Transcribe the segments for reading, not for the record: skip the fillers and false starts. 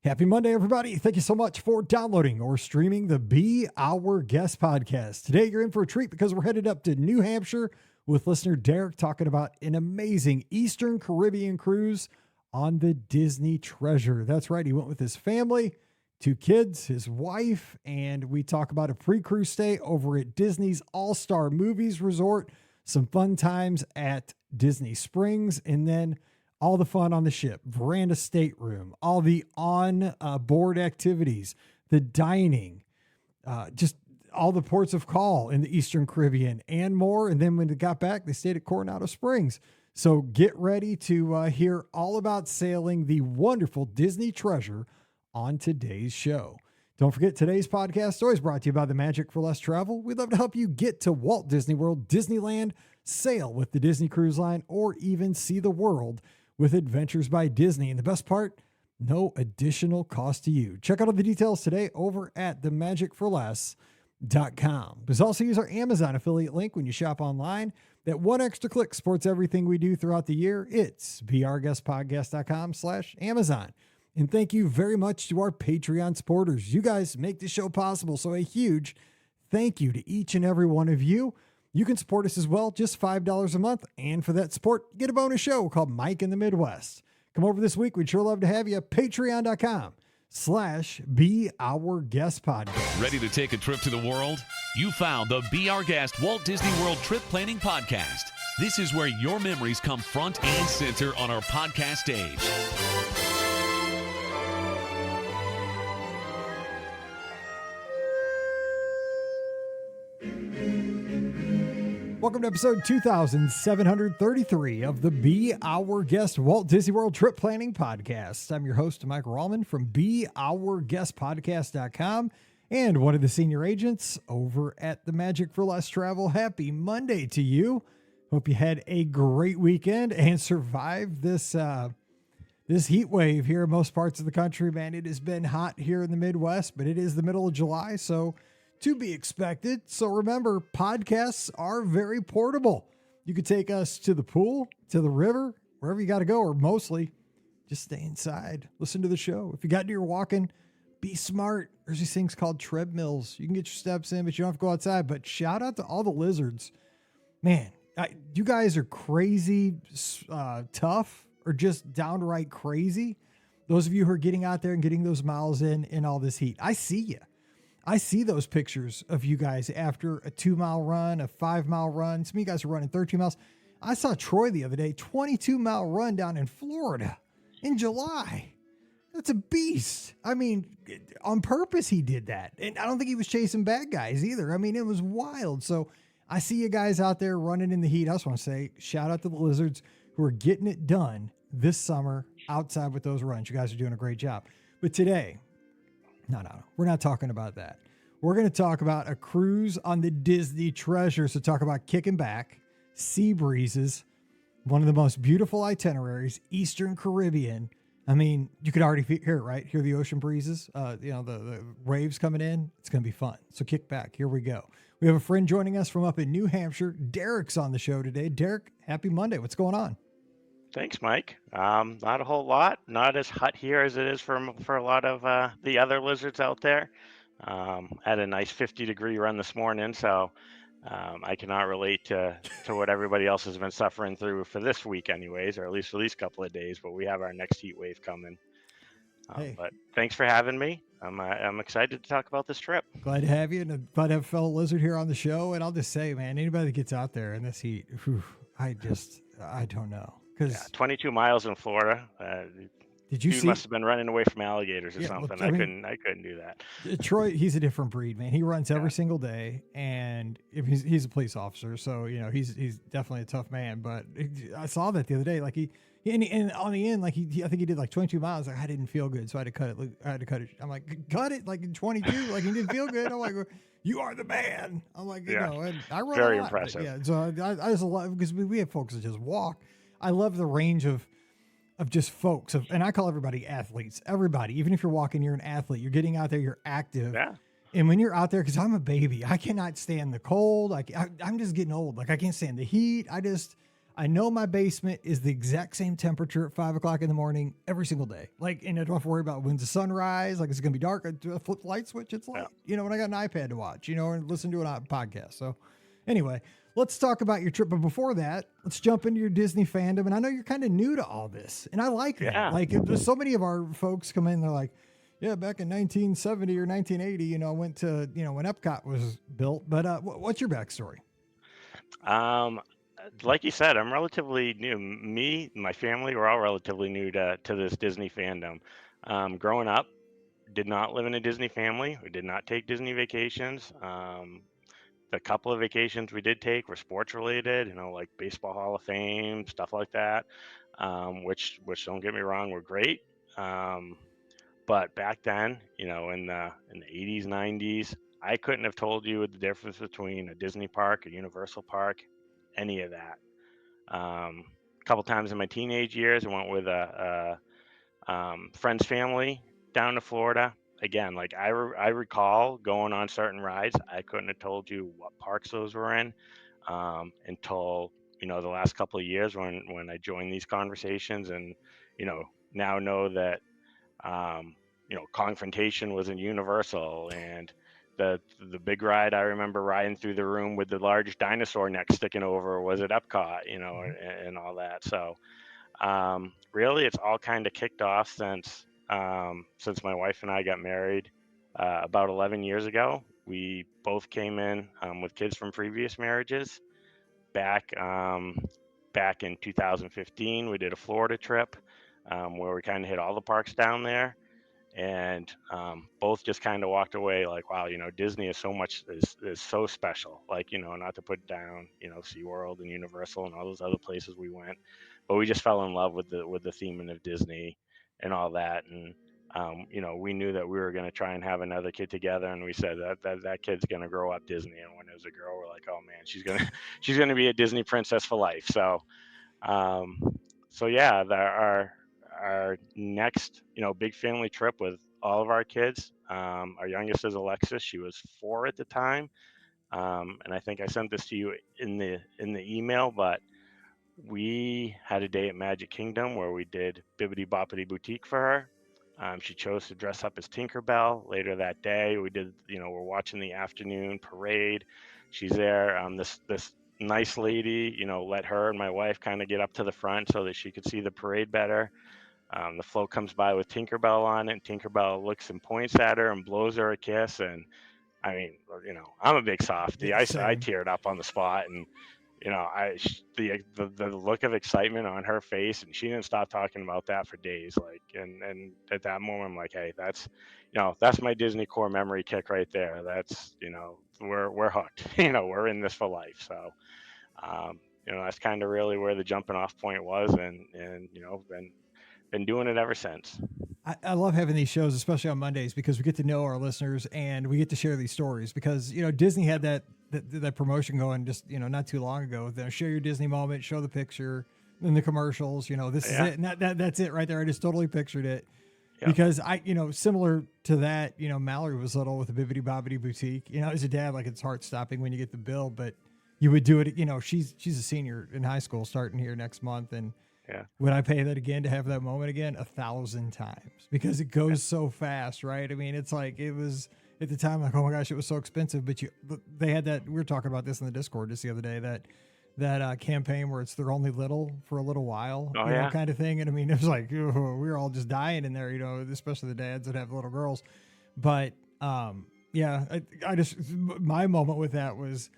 Happy Monday, everybody. Thank you so much for downloading or streaming the Be Our Guest podcast. Today, you're in for a treat because we're headed up to New Hampshire with listener Derek talking about an amazing Eastern Caribbean cruise on the Disney Treasure. That's right. He went with his family, 2 kids, his wife, and we talk about a pre-cruise stay over at Disney's All-Star Movies Resort, some fun times at Disney Springs, and then all the fun on the ship, veranda stateroom, all the on-board activities, the dining, just all the ports of call in the Eastern Caribbean and more. And then when they got back, they stayed at Coronado Springs. So get ready to hear all about sailing the wonderful Disney Treasure on today's show. Don't forget, today's podcast is always brought to you by the Magic for Less Travel. We'd love to help you get to Walt Disney World, Disneyland, sail with the Disney Cruise Line, or even see the world with Adventures by Disney. And the best part, no additional cost to you. Check out all the details today over at themagicforless.com. Please also use our Amazon affiliate link when you shop online. That one extra click supports everything we do throughout the year. It's beourguestpodcast.com/Amazon. And thank you very much to our Patreon supporters. You guys make this show possible. So a huge thank you to each and every one of you. You can support us as well, just $5 a month. And for that support, get a bonus show called Mike in the Midwest. Come over this week. We'd sure love to have you. Patreon.com/beourguestpodcast. Ready to take a trip to the world? You found the Be Our Guest Walt Disney World Trip Planning Podcast. This is where your memories come front and center on our podcast stage. Welcome to episode 2733 of the Be Our Guest Walt Disney World Trip Planning Podcast. I'm your host, Mike Rallman from beourguestpodcast.com and one of the senior agents over at the Magic for Less Travel. Happy Monday to you. Hope you had a great weekend and survived this heat wave here in most parts of the country. Man, it has been hot here in the Midwest, but it is the middle of July, so to be expected. So remember, podcasts are very portable. You could take us to the pool, to the river, wherever you got to go, or mostly just stay inside. Listen to the show. If you got to your walking, be smart. There's these things called treadmills. You can get your steps in, but you don't have to go outside. But shout out to all the lizards. Man, you guys are crazy tough or just downright crazy. Those of you who are getting out there and getting those miles in all this heat. I see you. I see those pictures of you guys after a 2-mile run, a 5-mile run. Some of you guys are running 13 miles. I saw Troy the other day, 22-mile run down in Florida in July. That's a beast. I mean, on purpose he did that. And I don't think he was chasing bad guys either. I mean, it was wild. So I see you guys out there running in the heat. I just want to say shout out to the lizards who are getting it done this summer outside with those runs. You guys are doing a great job. But today, No, we're not talking about that. We're going to talk about a cruise on the Disney Treasure. So talk about kicking back, sea breezes, one of the most beautiful itineraries, Eastern Caribbean. I mean, you could already hear it, right? Hear the ocean breezes, the waves coming in. It's going to be fun. So kick back. Here we go. We have a friend joining us from up in New Hampshire. Derek's on the show today. Derek, happy Monday. What's going on? Thanks, Mike. Not a whole lot. Not as hot here as it is for a lot of the other lizards out there. Had a nice 50-degree run this morning, so I cannot relate to what everybody else has been suffering through for this week anyways, or at least for these couple of days, but we have our next heat wave coming. Hey. But thanks for having me. I'm excited to talk about this trip. Glad to have you, and glad to have a fellow lizard here on the show. And I'll just say, man, anybody that gets out there in this heat, I don't know. Yeah, 22 miles in Florida. Did you see? Must have been running away from alligators or something. Well, I couldn't do that. Troy, he's a different breed, man. He runs every single day, and he's a police officer, so he's definitely a tough man. But I saw that the other day, like and on the end, like I think he did like 22 miles. Like I didn't feel good, so I had to cut it. I'm like, cut it, like in 22, like he didn't feel good. I'm like, you are the man. I'm like, and I run very a lot, impressive. Yeah, so I just love because we have folks that just walk. I love the range of just folks and I call everybody athletes. Everybody, even if you're walking, you're an athlete. You're getting out there, you're active. Yeah. And when you're out there, because I'm a baby, I cannot stand the cold. I'm just getting old. Like I can't stand the heat. I know my basement is the exact same temperature at 5 o'clock in the morning every single day. Like, and I don't have to worry about when's the sunrise. Like, it's going to be dark. I flip the light switch. It's light, when I got an iPad to watch, or listen to a podcast. So anyway, let's talk about your trip. But before that, let's jump into your Disney fandom. And I know you're kind of new to all this, and I like that. Like, there's so many of our folks come in, they're like, yeah, back in 1970 or 1980, I went to, when Epcot was built. But what's your backstory? Like you said, I'm relatively new. Me, my family, we're all relatively new to this Disney fandom. Growing up, did not live in a Disney family. We did not take Disney vacations. The couple of vacations we did take were sports related, like Baseball Hall of Fame, stuff like that, which don't get me wrong, were great. But back then, in the 80s, 90s, I couldn't have told you the difference between a Disney park, a Universal park, any of that. A couple times in my teenage years, I went with a friend's family down to Florida. Again, like I recall going on certain rides. I couldn't have told you what parks those were in until the last couple of years when I joined these conversations, and now know that Confrontation was in Universal, and the big ride I remember riding through the room with the large dinosaur neck sticking over was at Epcot, and all that. So really, it's all kind of kicked off since my wife and I got married about 11 years ago. We both came in with kids from previous marriages. Back in 2015, we did a Florida trip where we kind of hit all the parks down there. And both just kind of walked away like, wow, Disney is so special. Like, not to put down, SeaWorld and Universal and all those other places we went, but we just fell in love with the theming of Disney and all that. And we knew that we were going to try and have another kid together, and we said that kid's going to grow up Disney. And when it was a girl, we're like, oh man, she's gonna be a Disney princess for life. So yeah, our next, big family trip with all of our kids. Our youngest is Alexis. She was 4 at the time. And I think I sent this to you in the email, but we had a day at Magic Kingdom where we did Bibbidi Boppidi Boutique for her. She chose to dress up as Tinkerbell. Later that day, we did, we're watching the afternoon parade. She's there. This nice lady, let her and my wife kind of get up to the front so that she could see the parade better. The float comes by with Tinkerbell on it, and Tinkerbell looks and points at her and blows her a kiss. And I mean, I'm a big softie. I teared up on the spot, and the look of excitement on her face, and she didn't stop talking about that for days. Like, and at that moment, I'm like, hey, that's my Disney core memory kick right there. That's we're hooked. We're in this for life. So, that's kind of really where the jumping off point was, and been doing it ever since. I love having these shows, especially on Mondays, because we get to know our listeners and we get to share these stories. Because Disney had that promotion going just not too long ago. Share your Disney moment, show the picture, then the commercials. This is it, and that's it right there. I just totally pictured it. Yep. Because similar to that, Mallory was little with the Bibbidi Bobbidi Boutique. As a dad, like, it's heart stopping when you get the bill, but you would do it. She's a senior in high school starting here next month, and would I pay that again to have that moment again? 1,000 times, because it goes so fast, right? I mean, it's like, it was at the time like, oh my gosh, it was so expensive, but they had that. We were talking about this in the Discord just the other day, that campaign where it's they're only little for a little while, kind of thing. And I mean, it was like, we were all just dying in there, especially the dads that have little girls. But I just, my moment with that was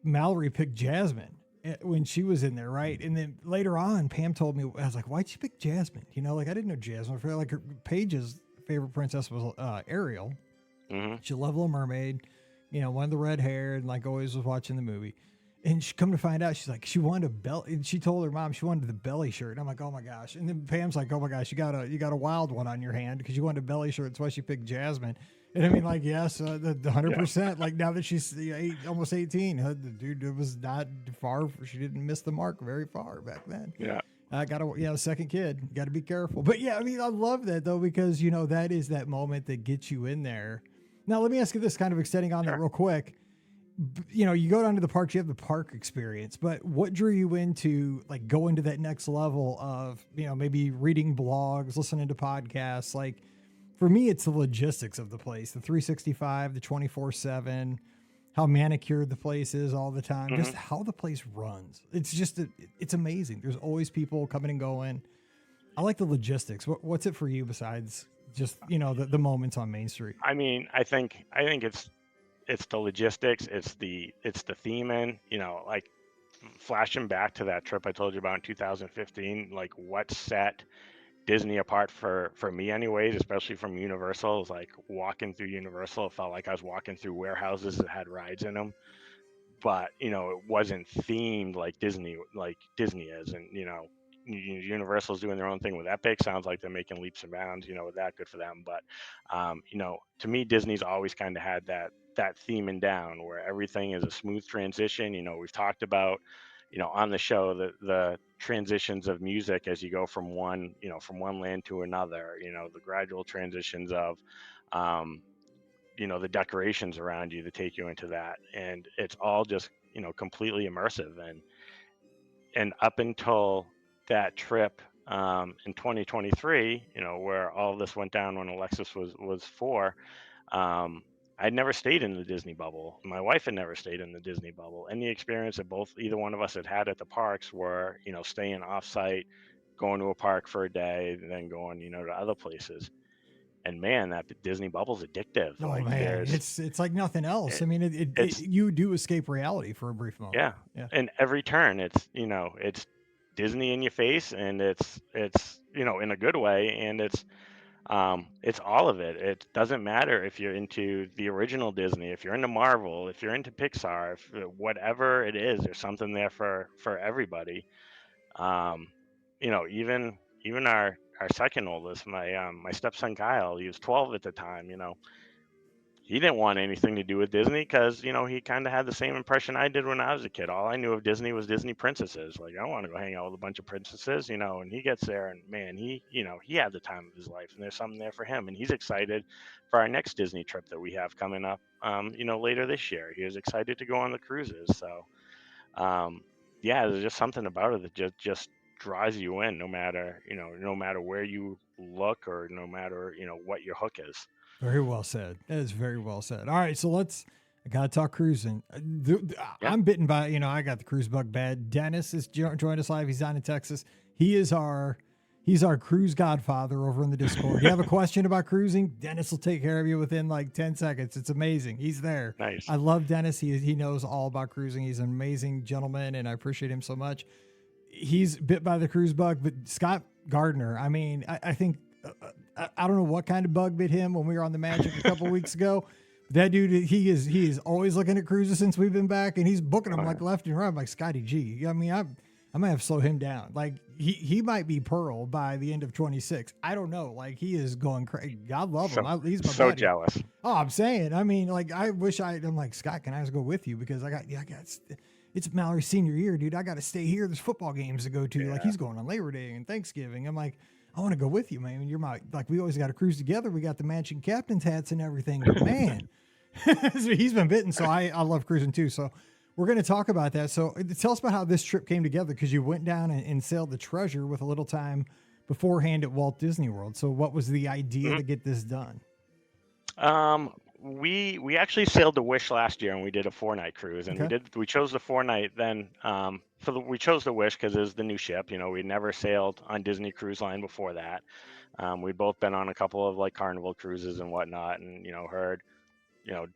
Mallory picked Jasmine when she was in there, right? And then later on, Pam told me, I was like, why'd she pick Jasmine? Like, I didn't know Jasmine. Like, her Paige's favorite princess was Ariel. Mm-hmm. She loved Little Mermaid, one of the red hair, and like always was watching the movie. And she come to find out, she's like, she wanted a belly. And she told her mom she wanted the belly shirt. And I'm like, oh my gosh. And then Pam's like, oh my gosh, you got a wild one on your hand because you wanted a belly shirt. That's why she picked Jasmine. And I mean, like, yes, the 100%. Like, now that she's almost 18, the dude was not far. She didn't miss the mark very far back then. Yeah. I got a second kid. Got to be careful. But yeah, I mean, I love that though, because that is that moment that gets you in there. Now, let me ask you this, kind of extending on that real quick. you go down to the parks, you have the park experience, but what drew you into like going to that next level of, maybe reading blogs, listening to podcasts? Like for me, it's the logistics of the place, the 365, the 24/7, how manicured the place is all the time, just Hmm. how the place runs. It's just, it's amazing. There's always people coming and going. I like the logistics. What's it for you besides just, the moments on Main Street? I mean, I think it's the logistics, it's the theming, like flashing back to that trip I told you about in 2015, like what set Disney apart for me anyways, especially from Universal, is like walking through Universal. It felt like I was walking through warehouses that had rides in them, but it wasn't themed like Disney is. And Universal's doing their own thing with Epic. Sounds like they're making leaps and bounds, with that. Good for them. But to me, Disney's always kind of had that theming down, where everything is a smooth transition. We've talked about on the show the transitions of music as you go from one land to another. The gradual transitions of um, the decorations around you to take you into that, and it's all just completely immersive. And up until that trip in 2023, where all this went down when Alexis was 4, um, I'd never stayed in the Disney bubble. My wife had never stayed in the Disney bubble, and the experience that either one of us had at the parks were staying off site, going to a park for a day, and then going to other places. And man, that Disney bubble's addictive. Oh Like man, there's it's like nothing else. it, I mean, it's you do escape reality for a brief moment. yeah, Yeah, and every turn it's Disney in your face, and it's in a good way, and it's all of it. It doesn't matter if you're into the original Disney, if you're into Marvel, if you're into Pixar, if whatever it is, there's something there for everybody. Um, even our second oldest, my stepson Kyle, he was 12 at the time. He didn't want anything to do with Disney because he kind of had the same impression I did when I was a kid. All I knew of Disney was Disney princesses. Like I want to go hang out with a bunch of princesses, and he gets there and man, he had the time of his life, and there's something there for him, and he's excited for our next Disney trip that we have coming up, later this year. He was excited to go on the cruises. So, um, yeah, there's just something about it that just draws you in, no matter where you look or no matter what your hook is. very well said. That is very well said. All right, so I gotta talk cruising. Yeah, I'm bitten by, I got the cruise bug bad. Dennis is joined us live. He's down in Texas. He's our cruise godfather over in the Discord. You have a question about cruising? Dennis will take care of you within like 10 seconds. It's amazing. He's there. nice. I love Dennis. He knows all about cruising. He's an amazing gentleman, and I appreciate him so much. He's bit by the cruise bug, but Scott Gardner, I mean, I think, I don't know what kind of bug bit him when we were on the Magic a couple weeks ago. That dude, he is always looking at cruises since we've been back, and he's booking them like left and right. I'm like, Scotty G. I mean, I might have to slow him down. Like he might be Pearl by the end of 26. I don't know. Like he is going crazy. God love him. He's my So buddy. jealous. Oh, I'm saying. I mean, like I wish I'm like Scott. Can I just go with you because I got. It's Mallory's senior year, dude. I got to stay here. There's football games to go to. Yeah. Like he's going on Labor Day and Thanksgiving. I'm like, I want to go with you, man. You're my like. We always got to cruise together. We got the matching captain's hats and everything. But man, so he's been bitten. So I love cruising too. So we're going to talk about that. So tell us about how this trip came together because you went down and sailed the Treasure with a little time beforehand at Walt Disney World. So what was the idea to get this done? We actually sailed the Wish last year, and we did a 4-night cruise, and Okay. we chose the 4-night then. We chose the Wish because it was the new ship. We'd never sailed on Disney Cruise Line before that. We'd both been on a couple of like Carnival cruises and whatnot, and heard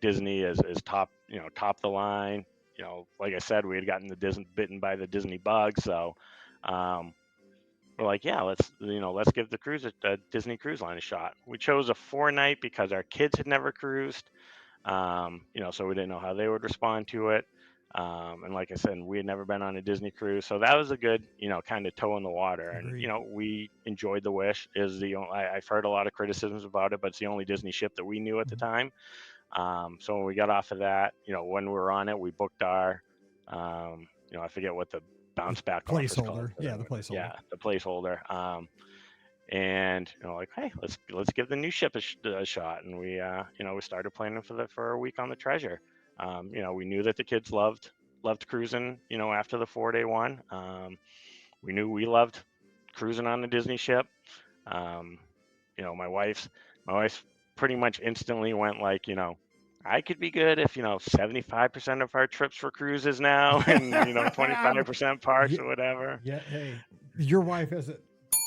Disney is top the line. Like I said, we had gotten bitten by the Disney bug, so um, we're like, yeah, let's give the cruise a Disney Cruise Line a shot. We chose a 4-night because our kids had never cruised, so we didn't know how they would respond to it. And like I said, we had never been on a Disney cruise, so that was a good, kind of toe in the water. And Agreed. we enjoyed the Wish. I've heard a lot of criticisms about it, but it's the only Disney ship that we knew at the time. So when we got off of that, when we were on it, we booked our, I forget what the bounce back offer is called. Placeholder. Yeah, the placeholder. Yeah, the placeholder. And like, hey, let's give the new ship a shot. And we started planning for a week on the Treasure. We knew that the kids loved cruising, after the 4-day one. We knew we loved cruising on the Disney ship. Um, my wife pretty much instantly went like, I could be good if, 75% of our trips were cruises now and, 25% parks Yeah, or whatever. yeah. Hey, your wife has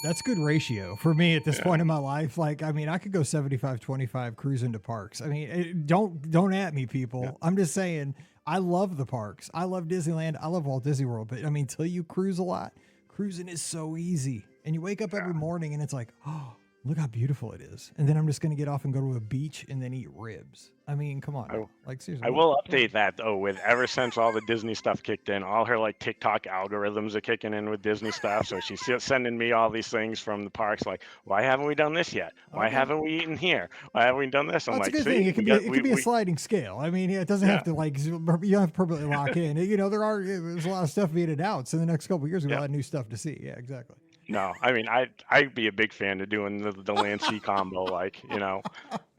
that's good ratio for me at this point in my life. Like, I mean, I could go 75-25 cruising to parks. I mean, don't at me, people. Yeah. I'm just saying, I love the parks. I love Disneyland. I love Walt Disney World. But I mean, till you cruise a lot, cruising is so easy. And you wake up every morning and it's like, oh, look how beautiful it is. And then I'm just going to get off and go to a beach and then eat ribs. I mean, come on. I, Like, seriously. I will update that though. With ever since all the Disney stuff kicked in, all her like TikTok algorithms are kicking in with Disney stuff. So she's sending me all these things from the parks, like, why haven't we done this yet? Why Okay. haven't we eaten here? Why haven't we done this? I'm That's like, a good see, thing. It could be a sliding scale. I mean, it doesn't have to like, you don't have to permanently lock in. There's a lot of stuff being announced in the next couple of years. We've got a lot of new stuff to see. Yeah, exactly. No, I mean, I'd be a big fan of doing the land sea combo, like,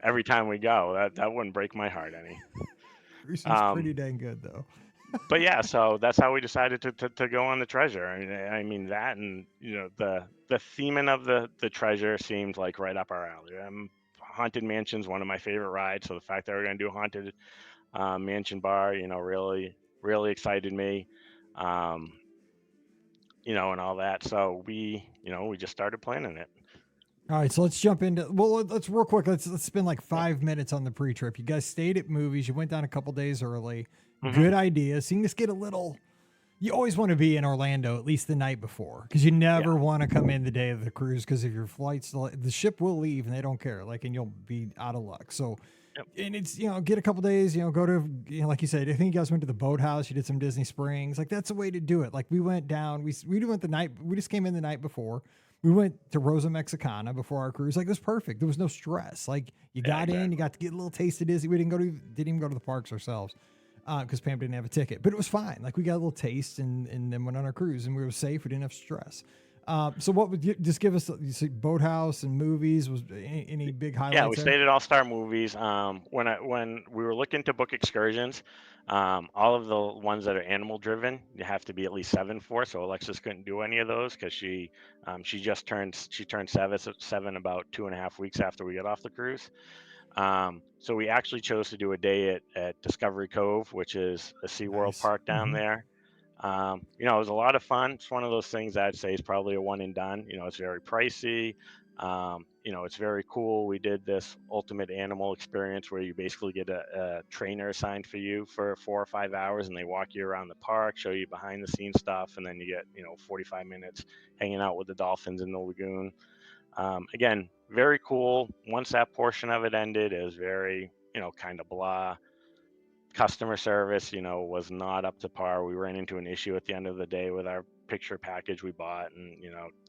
every time we go. That wouldn't break my heart any. Cruising's pretty dang good though. But yeah, so that's how we decided to go on the treasure. I mean that, and the theming of the treasure seemed like right up our alley. Haunted Mansion's one of my favorite rides, so the fact that we're going to do Haunted Mansion Bar, really excited me. And all that. So we just started planning it. All right, so let's jump into. Well, let's real quick. Let's spend like 5 minutes on the pre-trip. You guys stayed at movies. You went down a couple days early. Mm-hmm. Good idea. Seeing this get a little. You always want to be in Orlando at least the night before, because you never want to come in the day of the cruise, because if your flight's the ship will leave and they don't care, like, and you'll be out of luck. So. Yep. And it's, get a couple days, go to, like you said, I think you guys went to the boathouse. You did some Disney Springs. Like, that's the way to do it. Like, we went down, we went we just came in the night before. We went to Rosa Mexicana before our cruise. Like, it was perfect. There was no stress. Like, you got in, you got to get a little taste of Disney. We didn't even go to the parks ourselves because Pam didn't have a ticket, but it was fine. Like, we got a little taste and then went on our cruise, and we were safe. We didn't have stress. So what would you just give us? You see boathouse and movies, was any big highlights? Yeah, we stayed at All Star Movies. When we were looking to book excursions, all of the ones that are animal driven, you have to be at least 7 for. So Alexis couldn't do any of those because she turned 7 about 2.5 weeks after we got off the cruise. So we actually chose to do a day at Discovery Cove, which is a SeaWorld park down there. It was a lot of fun. It's one of those things I'd say is probably a one and done. It's very pricey. It's very cool. We did this ultimate animal experience where you basically get a trainer assigned for you for 4 or 5 hours, and they walk you around the park, show you behind the scenes stuff, and then you get 45 minutes hanging out with the dolphins in the lagoon. Again, very cool. Once that portion of it ended, it was very kind of blah. Customer service, was not up to par. We ran into an issue at the end of the day with our picture package we bought, and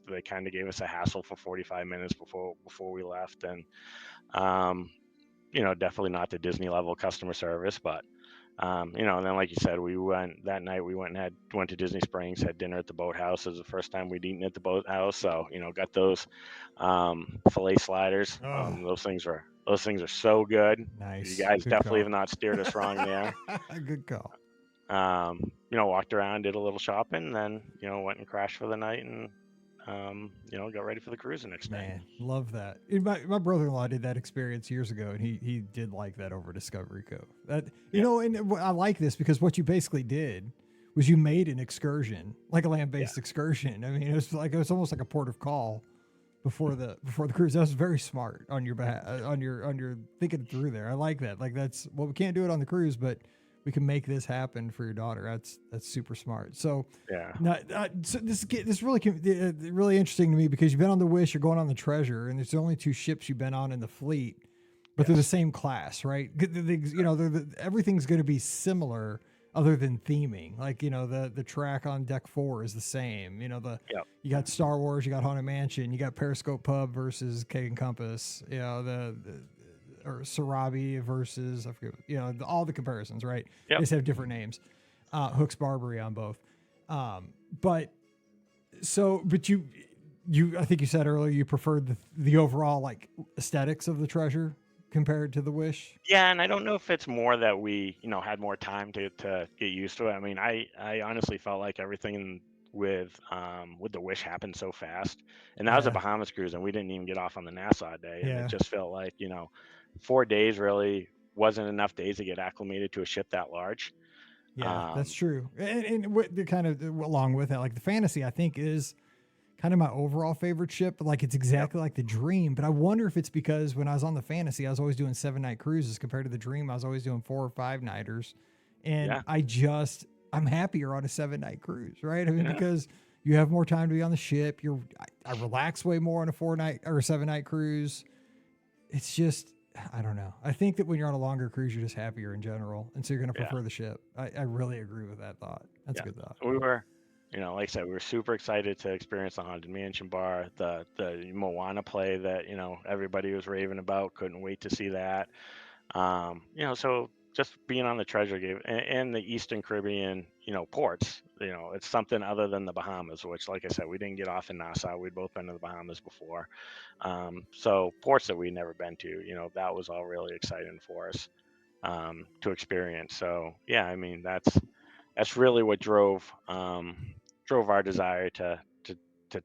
they kind of gave us a hassle for 45 minutes before we left. And definitely not the Disney level customer service, but and then like you said, we went that night. We went to Disney Springs, had dinner at the boathouse. It was the first time we'd eaten at the boathouse, so got those filet sliders. Those things are so good. Nice. You guys Good definitely call. have not steered us wrong there. Good call. Walked around, did a little shopping, then went and crashed for the night, and got ready for the cruise the next day. Man, love that. My brother-in-law did that experience years ago, and he did like that over Discovery Cove. And I like this because what you basically did was you made an excursion, like a land-based excursion. I mean, it was almost like a port of call before the cruise. That was very smart on your behalf, on your thinking through there. I like that. Like, we can't do it on the cruise, but we can make this happen for your daughter. That's super smart. So so this really interesting to me, because you've been on the Wish, you're going on the Treasure, and there's only 2 ships you've been on in the fleet, but they're the same class, right? Everything's going to be similar other than theming. Like, the track on deck 4 is the same. You got Star Wars, you got Haunted Mansion, you got Periscope Pub versus Keg and Compass, or Sarabi versus, I forget, all the comparisons, right? Yep. They just have different names. Hooks Barbary on both. But you, I think you said earlier, you preferred the overall like aesthetics of the Treasure compared to the Wish? Yeah, and I don't know if it's more that we, had more time to get used to it. I mean, I honestly felt like everything with the Wish happened so fast, and that was a Yeah. Bahamas cruise, and we didn't even get off on the Nassau day, and it Yeah. just felt like 4 days really wasn't enough days to get acclimated to a ship that large. Yeah, that's Um, true. And what the kind of along with that, like the Fantasy, I think is kind of my overall favorite ship. But like it's yep. exactly like the Dream. But I wonder if it's because when I was on the Fantasy, I was always doing 7 night cruises compared to the Dream. I was always doing 4 or 5 nighters, and Yeah. I'm happier on a 7 night cruise, right? I mean, Yeah. because you have more time to be on the ship. I relax way more on a 4 night or a 7 night cruise. It's just I don't know. I think that when you're on a longer cruise, you're just happier in general, and so you're going to Yeah. prefer the ship. I really agree with that thought. That's a Yeah. good thought. We were, like I said, we were super excited to experience the Haunted Mansion bar, the Moana play that, everybody was raving about. Couldn't wait to see that. So just being on the Treasure gave and the Eastern Caribbean, ports, it's something other than the Bahamas, which, like I said, we didn't get off in Nassau. We'd both been to the Bahamas before. So ports that we'd never been to, that was all really exciting for us to experience. So yeah, I mean, that's really what drove our desire to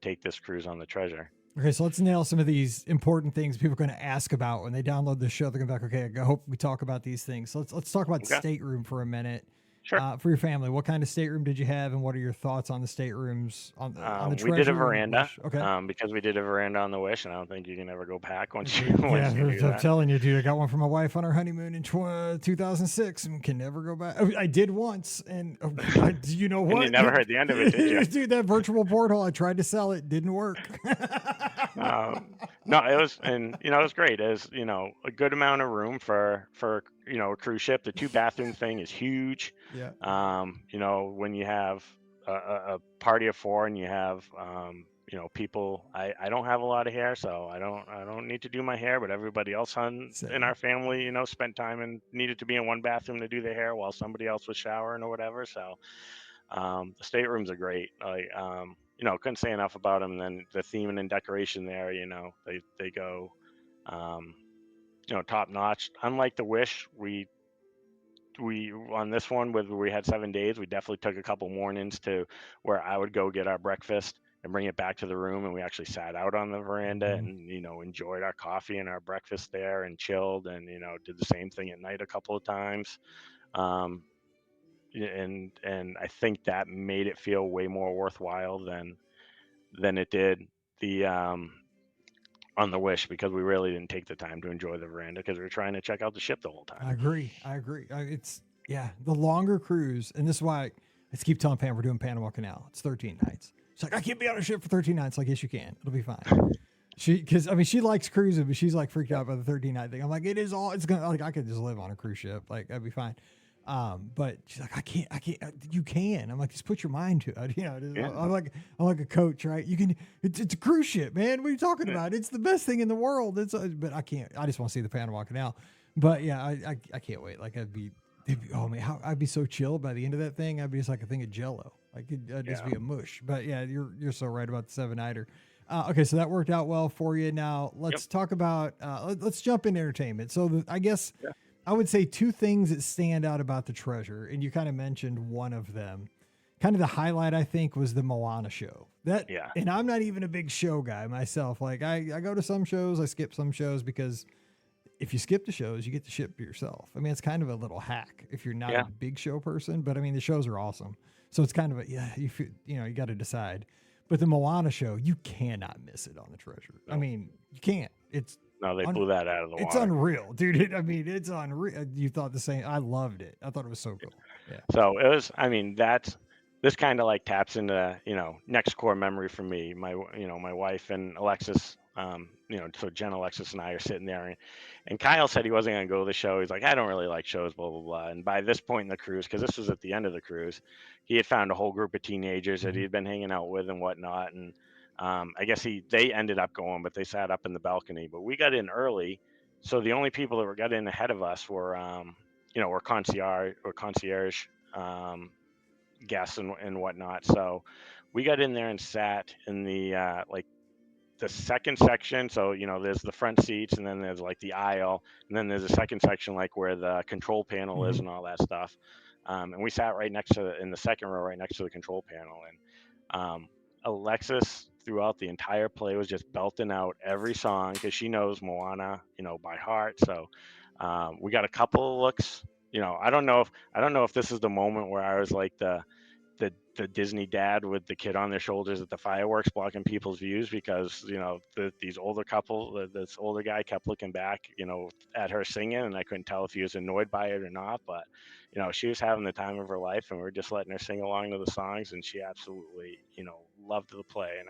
take this cruise on the Treasure. Okay, so let's nail some of these important things people are going to ask about when they download the show. They're going to be like, okay, I hope we talk about these things. So let's talk about Okay, stateroom for a minute. sure. For your family, what kind of stateroom did you have, and what are your thoughts on the staterooms on the We did a Treasure and the veranda Wish? Okay. because we did a veranda on the Wish, and I don't think you can ever go back once you Dude, yeah, once you do I'm that. telling you, dude. I got one for my wife on her honeymoon in 2006 and can never go back. I did once, and you know And you what? never heard the end of it, did you? Dude, that virtual portal, I tried to sell it, didn't work. No, it was, and it was great. As a good amount of room for a cruise ship. The two bathroom thing is huge. Yeah. When you have a party of four and you have people. I don't have a lot of hair, so I don't need to do my hair, but everybody else in Same. our family, spent time and needed to be in one bathroom to do their hair while somebody else was showering or whatever. So the staterooms are great. Couldn't say enough about them. Then the theming and decoration there, they go, um, top notch. Unlike the Wish, we on this one where we had 7 days, we definitely took a couple mornings to where I would go get our breakfast and bring it back to the room, and we actually sat out on the veranda Mhm. and enjoyed our coffee and our breakfast there and chilled, and did the same thing at night a couple of times. Um, and I think that made it feel way more worthwhile than it did the on the Wish, because we really didn't take the time to enjoy the veranda because we were trying to check out the ship the whole time. I agree. It's the longer cruise, and this is why I just keep telling Pam we're doing Panama Canal. It's 13 nights. She's like, I can't be on a ship for 13 nights. Like, yes, you can. It'll be fine. Because she likes cruising, but she's like freaked out by the 13 night thing. I'm like, it's gonna like I could just live on a cruise ship. Like, that'd be fine. But she's like, I can't. You can. I'm like, just put your mind to it. Yeah. I'm like a coach, right? You can. It's a cruise ship, man. What are you talking about? It's the best thing in the world. But I can't. I just want to see the Panama Canal. But yeah, I can't wait. Like oh man, I'd be so chill by the end of that thing. I'd be just like a thing of Jello. I'd just be a mush. But yeah, you're so right about the 7 nighter. Okay, so that worked out well for you. Now let's talk about. Let's jump into entertainment. So I guess. Yeah. I would say two things that stand out about the Treasure, and you kind of mentioned one of them. Kind of the highlight, I think, was the Moana show. And I'm not even a big show guy myself. Like I go to some shows, I skip some shows because if you skip the shows, you get the ship to yourself. I mean, it's kind of a little hack if you're not a big show person, but I mean, the shows are awesome. So it's kind of you got to decide. But the Moana show, you cannot miss it on the Treasure. No. I mean, you can't. No, they blew that out of the water. It's unreal, dude. It's unreal. You thought the same. I loved it. I thought it was so cool. Yeah. So it was. I mean, this kind of like taps into next core memory for me. My wife and Alexis. So Jen, Alexis, and I are sitting there, and Kyle said he wasn't going to go to the show. He's like, I don't really like shows, blah blah blah. And by this point in the cruise, because this was at the end of the cruise, he had found a whole group of teenagers that he'd been hanging out with and whatnot, and I guess they ended up going, but they sat up in the balcony. But we got in early, so the only people that got in ahead of us were concierge guests and whatnot. So we got in there and sat in the the second section, so there's the front seats, and then there's like the aisle, and then there's a second section like where the control panel is Mhm. and all that stuff. And we sat right next to in the second row, right next to the control panel, and Alexis throughout the entire play was just belting out every song because she knows Moana, by heart. So we got a couple of looks. I don't know if this is the moment where I was like the Disney dad with the kid on their shoulders at the fireworks blocking people's views because these older couple, this older guy kept looking back at her singing, and I couldn't tell if he was annoyed by it or not. But she was having the time of her life, and we are just letting her sing along to the songs, and she absolutely loved the play. And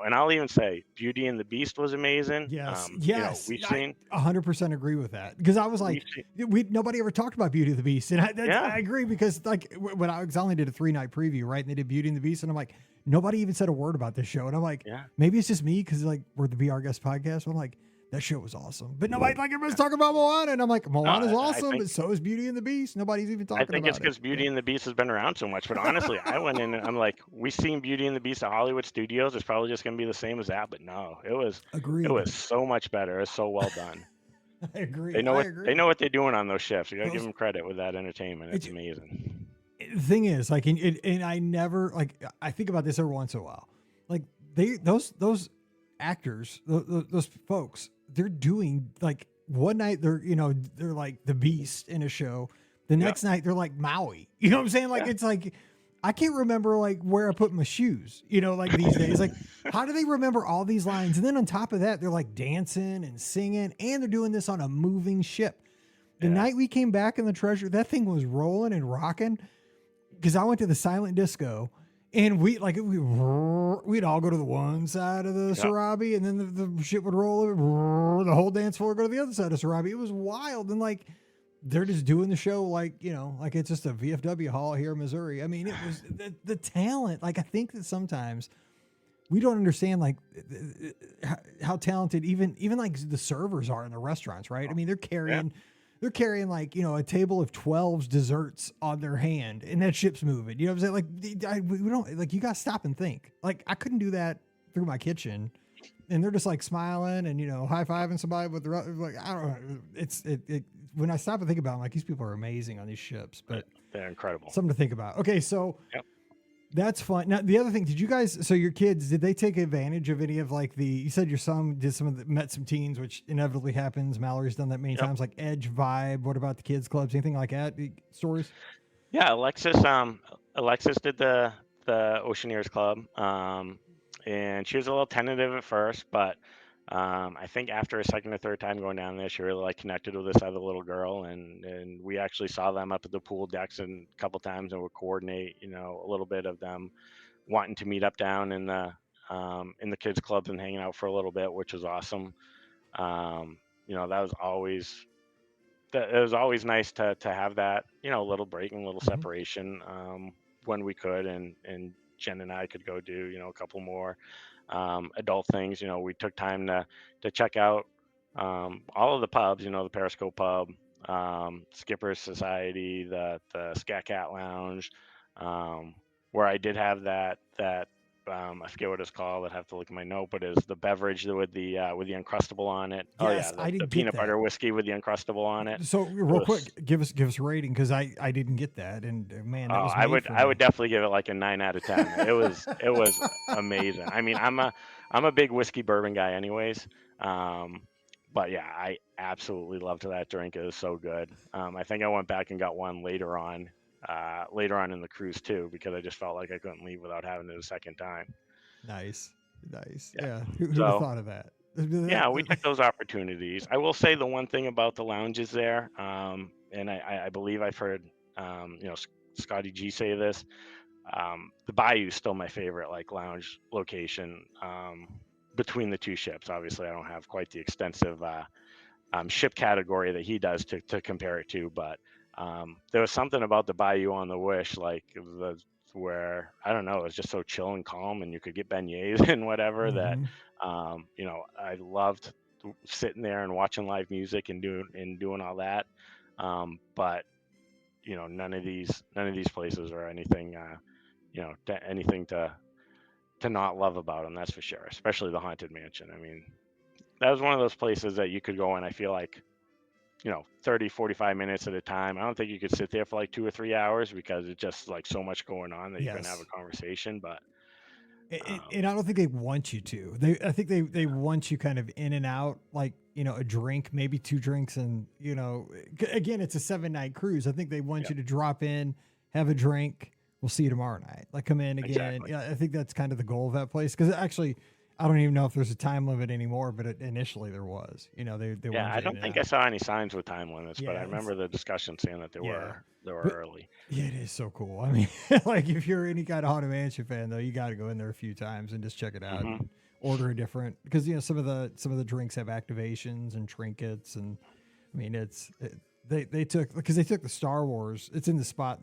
and I'll even say Beauty and the Beast was amazing. Yes, yes, We've I seen 100% agree with that because I was we've like, seen we nobody ever talked about Beauty and the Beast, and yeah I agree because like when I only did a 3-night preview, right, and they did Beauty and the Beast, and I'm like, nobody even said a word about this show, and I'm like, yeah. maybe it's just me because like we're the Be Our Guest podcast, but I'm like, that show was awesome, but nobody like everybody's talking about Moana, and I'm like, No, Moana's I awesome, think but so is Beauty and the Beast. Nobody's even I talking think it's about it. because Beauty and the Beast has been around so much. But honestly, I went in and I'm like, we seen Beauty and the Beast at Hollywood Studios. It's probably just gonna be the same as that. But no, it Agreed. was so much better. It was so well done. I agree. They know I they know agree. what they're doing on those shifts. You gotta give Those them credit with that entertainment. It's it, amazing. the thing is, like, and I never like I think about this every once in a while. Like those actors, those folks, they're doing like one night they're like the Beast in a show, the Yeah, next night they're like Maui. You know what I'm saying? Like yeah. it's like I can't remember like where I put my shoes. Like these days, like how do they remember all these lines? And then on top of that, they're like dancing and singing, and they're doing this on a moving ship. The Yeah. night we came back in the treasure, that thing was rolling and rocking because I went to the silent disco and we'd all go to the one side of the Yep. Sarabi and then the shit would roll over, the whole dance floor would go to the other side of Sarabi. It was wild. And like, they're just doing the show like, like it's just a VFW hall here in Missouri. I mean, it was the talent. Like, I think that sometimes we don't understand like how talented even like the servers are in the restaurants, right? I mean, Yeah. they're carrying like a table of 12's desserts on their hand, and that ship's moving. You know what I'm saying? Like we don't like you got to stop and think. Like I couldn't do that through my kitchen, and they're just like smiling and high fiving somebody with the like I don't know. It when I stop and think about it, I'm like these people are amazing on these ships, but They're incredible. something to think about. Okay, so. Yep. That's fun. Now, the other thing, did you guys, so your kids, did they take advantage of any of like you said your son did met some teens, which inevitably happens. Mallory's done that many Yep. times, like Edge Vibe. What about the kids clubs? Anything like that? Stories? Yeah. Alexis did the Oceaneers Club. And she was a little tentative at first, but I think after a second or third time going down there, she really like connected with this other little girl, and we actually saw them up at the pool decks and a couple times, and would coordinate, a little bit of them wanting to meet up down in the kids clubs and hanging out for a little bit, which was awesome. That was always it was always nice to have that little break and little Mm-hmm. separation when we could, and Jen and I could go do a couple more adult things. We took time to check out all of the pubs. The Periscope Pub, Skipper's Society, the Scat Cat Lounge, where I did have that. I forget what it's called. I'd have to look at my note, but is the beverage with the Uncrustable on it. Oh yeah, Yes, I the didn't get peanut that. butter whiskey with the Uncrustable on it. So It real was quick, give us a rating because I didn't get that, and man, that was I made would for I would me. definitely give it like a 9 out of 10. It was amazing. I mean, I'm a big whiskey bourbon guy anyways. But yeah, I absolutely loved that drink. It was so good. I think I went back and got one later on in the cruise too, because I just felt like I couldn't leave without having it a second time. Nice, nice. Yeah. Yeah, who'd have So thought of that? yeah, we took those opportunities. I will say the one thing about the lounges there, and I believe I've heard, Scotty G say this. The Bayou is still my favorite like lounge location between the two ships. Obviously, I don't have quite the extensive ship category that he does to compare it to, but there was something about the Bayou on the Wish, like where I don't know, it was just so chill and calm, and you could get beignets and whatever that Mm-hmm. I loved sitting there and watching live music and doing all that. But none of these places are anything anything to not love about them. That's for sure. Especially the Haunted Mansion. I mean, that was one of those places that you could go and I feel like, 30, 45 minutes at a time. I don't think you could sit there for like 2 or 3 hours because it's just like so much going on that you couldn't have a Yes. conversation. But And I don't think they want you to. I think they want you kind of in and out, like, a drink, maybe 2 drinks. And, again, it's a 7-night cruise. I think they want you to drop in, have a drink. We'll see you tomorrow night. Like, come in again. Exactly. Yeah, I think that's kind of the goal of that place. Because actually, I don't even know if there's a time limit anymore, but initially there was. They yeah, wanted I you don't in think and I out. saw any signs with time limits, but I Yeah, remember the discussion saying that they yeah. were But early. yeah, it is so cool. I mean, like if you're any kind of Haunted Mansion fan, though, you got to go in there a few times and just check it out Hmm. and order a different, because some of the drinks have activations and trinkets, and I mean they took the Star Wars. It's in the spot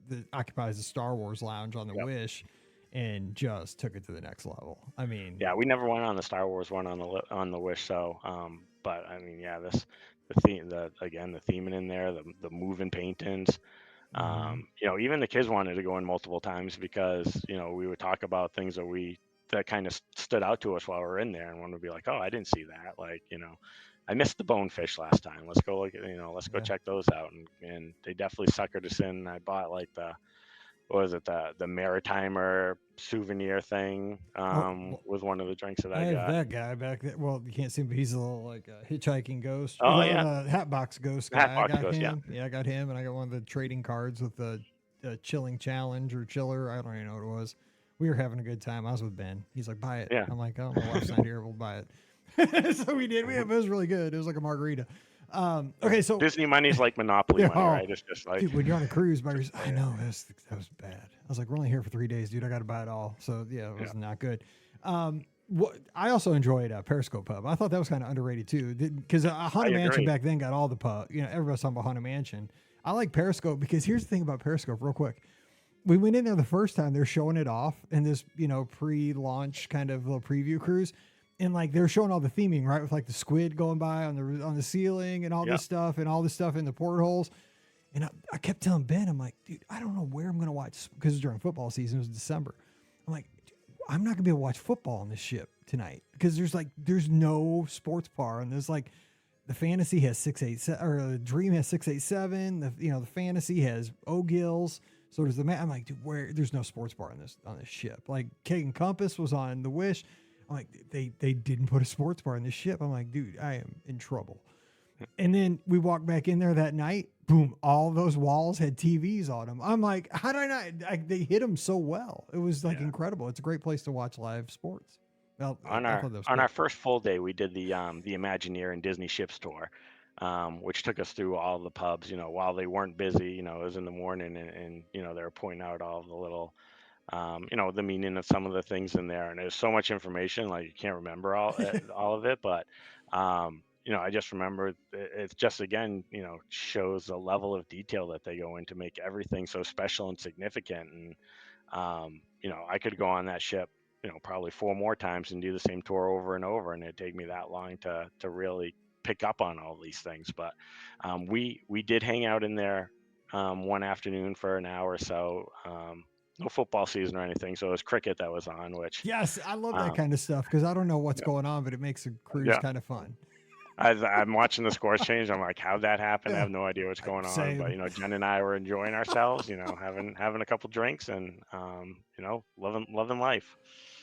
that occupies the Star Wars lounge on the Yep. Wish, and just took it to the next level. I mean, Yeah, we never went on the Star Wars one on the Wish. So, but I mean, yeah, the theme, the theming in there, the moving paintings. mhm. Even the kids wanted to go in multiple times because we would talk about things that kind of stood out to us while we were in there, and one would be like, "Oh, I didn't see that." Like, I missed the bonefish last time. Let's go look at, let's go Yeah. check those out. And they definitely suckered us in. I bought like what was it, the Maritimer souvenir thing, Well, was one of the drinks that I I have got. that guy back there. Well, you can't see him, but he's a little like a hitchhiking ghost. Oh yeah, The Hatbox Ghost guy. I Hatbox got goes, yeah. him. Yeah, I got him, and I got one of the trading cards with the chilling challenge or chiller. I don't even know what it was. We were having a good time. I was with Ben. He's like, buy it. Yeah. I'm like, oh, my wife's not here. We'll buy it. So we did. It was really good. It was like a margarita. Okay, so Disney money's like Monopoly money, oh, right? It's just like, dude, when you're on a cruise by yourself, I know that was bad. I was like, we're only here for 3 days, dude. I got to buy it all. So yeah, it was not good. What I also enjoyed Periscope Pub. I thought that was kind of underrated too, because Haunted Mansion agree. back then got all the pub. Everybody's talking about Haunted Mansion. I like Periscope because here's the thing about Periscope, real quick. We went in there the first time. They're showing it off in this, pre-launch kind of little preview cruise, and like they're showing all the theming, right, with like the squid going by on the ceiling and all Yep. this stuff and all this stuff in the portholes. And I kept telling Ben, I'm like, dude, I don't know where I'm gonna watch, because during football season, it was December. I'm like, I'm not gonna be able to watch football on this ship tonight because there's no sports bar, and there's like the fantasy has 687, or the dream has 687. The fantasy has O'Gills. So does the man. I'm like, dude, there's no sports bar on this ship. Like Keg and Compass was on the Wish. I'm like, they didn't put a sports bar on this ship. I'm like, dude, I am in trouble. And then we walked back in there that night. Boom! All those walls had TVs on them. I'm like, how did I not? They hit them so well. It was like incredible. It's a great place to watch live sports. Well, on I our thought that was on cool. our first full day, we did the Imagineer and Disney ships tour, which took us through all the pubs. While they weren't busy, it was in the morning, and they were pointing out all the little, the meaning of some of the things in there. And there's so much information, like you can't remember all of it, but I just remember it's just, again, shows the level of detail that they go in to make everything so special and significant. And I could go on that ship, probably 4 more times and do the same tour over and over, and it'd take me that long to really pick up on all these things. But we did hang out in there one afternoon for an hour or so. No football season or anything, so it was cricket that was on, which Yes, I love that kind of stuff because I don't know what's going on, but it makes a cruise kind of fun. I'm watching the scores change. I'm like, how'd that happen? I have no idea what's going on. Same. But Jen and I were enjoying ourselves, having a couple drinks and loving life.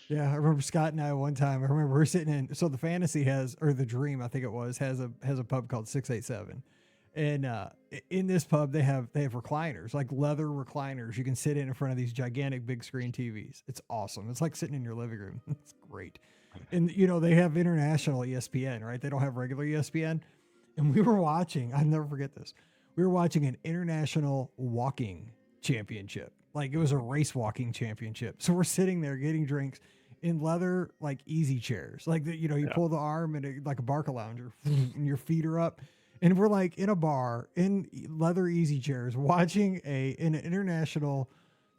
Yeah, I remember Scott and I one time. I remember we're sitting in. So the Fantasy or the Dream, I think it was, has a pub called 687, and in this pub they have recliners, like leather recliners. You can sit in front of these gigantic big screen TVs. It's awesome. It's like sitting in your living room. It's great. And they have international ESPN, right? They don't have regular ESPN. And we were watching. I'll never forget this. We were watching an international walking championship. Like it was a race walking championship. So we're sitting there getting drinks in leather, like easy chairs. Like you pull the arm and like a Barca lounger, and your feet are up. And we're like in a bar in leather easy chairs watching an international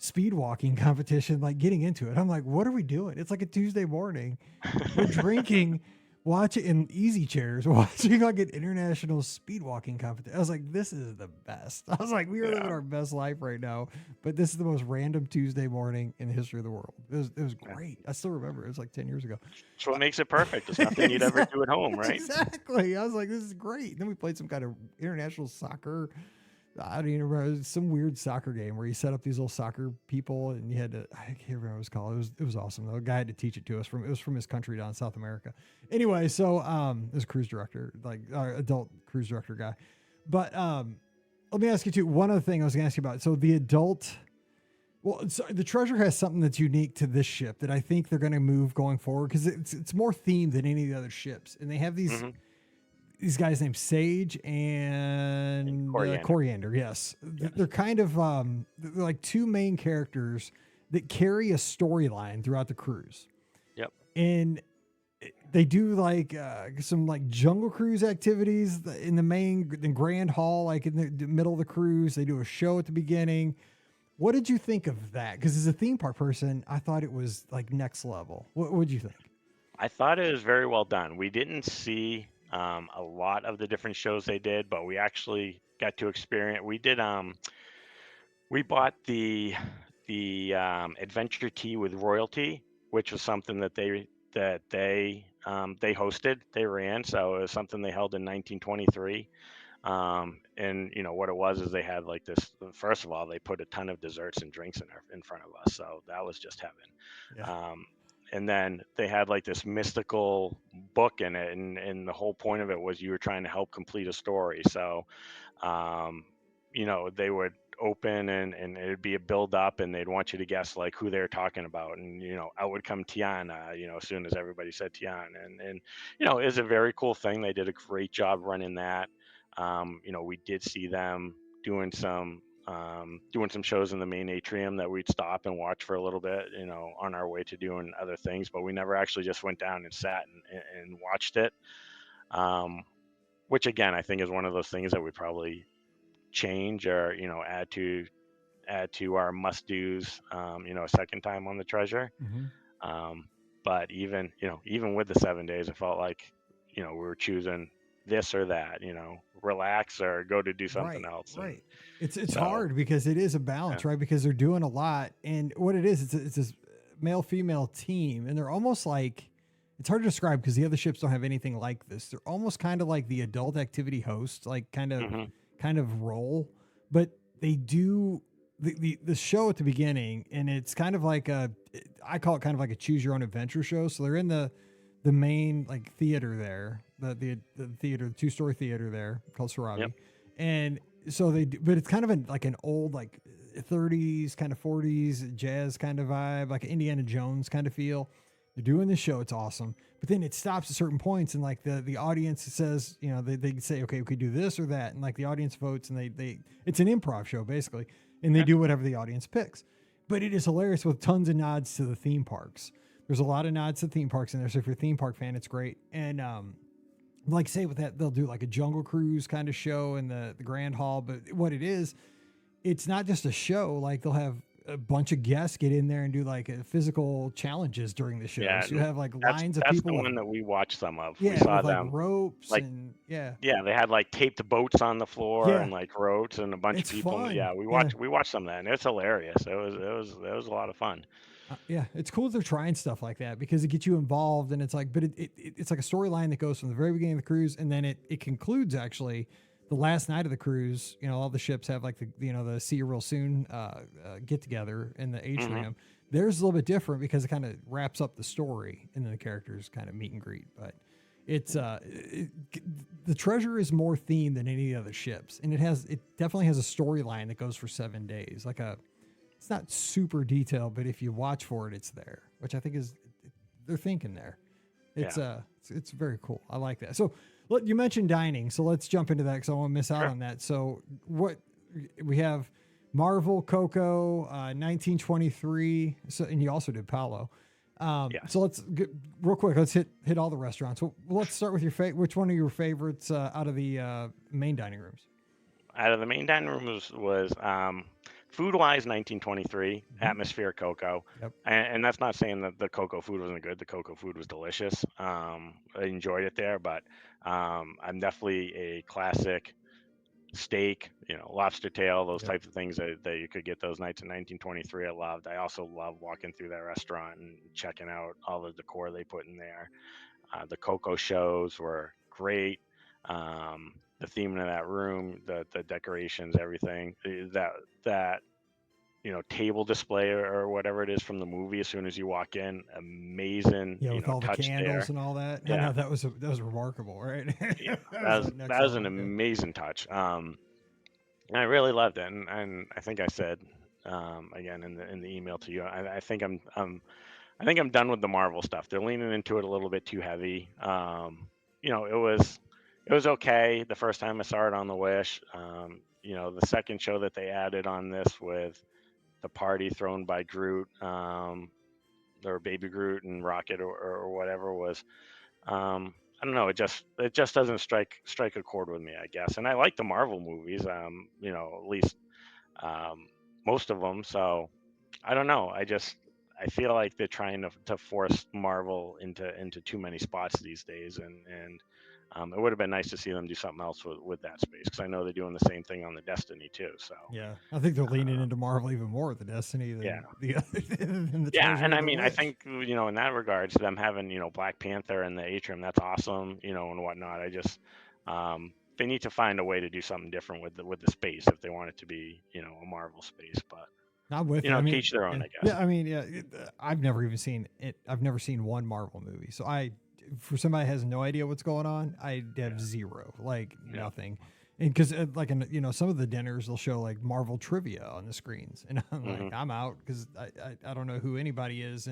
speed walking competition, like getting into it. I'm like, what are we doing? It's like a Tuesday morning. We're drinking, watching in easy chairs, watching like an international speed walking competition. I was like, this is the best. I was like, we are living our best life right now. But this is the most random Tuesday morning in the history of the world. It was great. I still remember. It was like 10 years ago. That's what makes it perfect. It's nothing you'd ever do at home, right? Exactly. I was like, this is great. Then we played some kind of international soccer. I don't even remember. It was some weird soccer game where you set up these little soccer people and you had to, I can't remember what it was called. It was awesome. The guy had to teach it to us it was from his country down in South America. Anyway, so it was a cruise director, like our adult cruise director guy. But let me ask you too, one other thing I was gonna ask you about. So the the Treasure has something that's unique to this ship that I think they're going to move going forward because it's more themed than any of the other ships. And they have these guys named Sage and Coriander. Yes. They're kind of they're like two main characters that carry a storyline throughout the cruise. Yep. And they do like some like jungle cruise activities in the grand hall, like in the middle of the cruise. They do a show at the beginning. What did you think of that? Because as a theme park person, I thought it was like next level. What did you think? I thought it was very well done. We didn't see a lot of the different shows they did, but we actually got to experience. We did. We bought the adventure tea with royalty, which was something that they hosted. They ran, so it was something they held in 1923. And what it was is they had like this. First of all, they put a ton of desserts and drinks in front of us, so that was just heaven. Yeah. And then they had like this mystical book in it, and the whole point of it was you were trying to help complete a story. So, they would open and it'd be a build up, and they'd want you to guess like who they're talking about, and out would come Tiana, as soon as everybody said Tiana, and it was a very cool thing. They did a great job running that. We did see them doing some shows in the main atrium that we'd stop and watch for a little bit, on our way to doing other things, but we never actually just went down and sat and watched it. Which again, I think is one of those things that we probably change or, add to our must do's, a second time on the Treasure. Mm-hmm. But even with the 7 days, it felt like, we were choosing this or that, relax or go to do something else. Right. It's hard because it is a balance, right? Because they're doing a lot. And what it is, it's this male female team. And they're almost like, it's hard to describe because the other ships don't have anything like this. They're almost kind of like the adult activity host, like kind of role, but they do the show at the beginning. And it's kind of like I call it kind of like a choose your own adventure show. So they're in the main like theater there, the theater, the 2-story theater there called Sarabi. Yep. And so but it's kind of like an old, like 30s kind of 40s jazz kind of vibe, like an Indiana Jones kind of feel. They're doing the show. It's awesome. But then it stops at certain points. And like the audience says, they say, okay, we could do this or that. And like the audience votes and it's an improv show basically. And they do whatever the audience picks, but it is hilarious with tons of nods to the theme parks. There's a lot of nods to theme parks in there. So if you're a theme park fan, it's great. And, like say with that, they'll do like a jungle cruise kind of show in the grand hall. But what it is, it's not just a show. Like they'll have a bunch of guests get in there and do like physical challenges during the show. Yeah, so you have like lines of people. That's the one that we watched some of. Yeah, we saw with them like ropes like, and yeah, they had like taped boats on the floor and like ropes and a bunch of people. Fun. Yeah, we watched some of that, and it's hilarious. It was a lot of fun. Yeah, it's cool that they're trying stuff like that because it gets you involved, and it's like, but it's like a storyline that goes from the very beginning of the cruise, and then it concludes actually the last night of the cruise. All the ships have like the see you real soon get together in the atrium. Mm-hmm. Theirs is a little bit different because it kind of wraps up the story, and then the characters kind of meet and greet. But it's the Treasure is more themed than any of the other ships, and it definitely has a storyline that goes for 7 days, like it's not super detailed, but if you watch for it, it's there, which I think they're thinking there. It's very cool. I like that. So you mentioned dining, so let's jump into that because I won't miss out on that. So what we have, Marvel, Coco, 1923. So, and you also did Palo. So let's get, real quick. Let's hit all the restaurants. Well, let's start with which one of your favorites out of the main dining rooms? Out of the main dining rooms was food wise, 1923 Mm-hmm. atmosphere cocoa. Yep. And that's not saying that the cocoa food wasn't good. The cocoa food was delicious. I enjoyed it there, but I'm definitely a classic steak, lobster tail, those Yep. types of things that you could get those nights in 1923. I loved. I also love walking through that restaurant and checking out all the decor they put in there. The cocoa shows were great. The theme of that room, the decorations, everything. That table display or whatever it is from the movie. As soon as you walk in, amazing, Yeah, with all the touch there. candles and all that. I Yeah, know that was remarkable, right? yeah, That that was was a next that was an level. Yeah. amazing touch. And I really loved it, and I think I said again in the email to you, I think I think I'm done with the Marvel stuff. They're leaning into it a little bit too heavy. It was okay the first time I saw it on the Wish. The second show that they added on this with the party thrown by Groot, or Baby Groot and Rocket or whatever was. I don't know. It just doesn't strike a chord with me, I guess. And I like the Marvel movies. At least um, most of them. So I don't know. I feel like they're trying to force Marvel into too many spots these days, and it would have been nice to see them do something else with that space, because I know they're doing the same thing on the Destiny too. So Yeah, I think they're leaning into Marvel even more with the Destiny yeah, than the other than the yeah, Treasure and of I the mean, I Wish. think in that regards, them having Black Panther in the atrium, that's awesome, and whatnot. They need to find a way to do something different with the space if they want it to be a Marvel space, but I'm with you. I to mean, each their own, yeah, I yeah. guess. I mean, yeah. I've never even seen it. I've never seen one Marvel movie. So for somebody that has no idea what's going on, I have Yeah, zero, like yeah, nothing. And because like some of the dinners they'll show like Marvel trivia on the screens, and I'm like, hmm I'm out because I don't know who anybody is.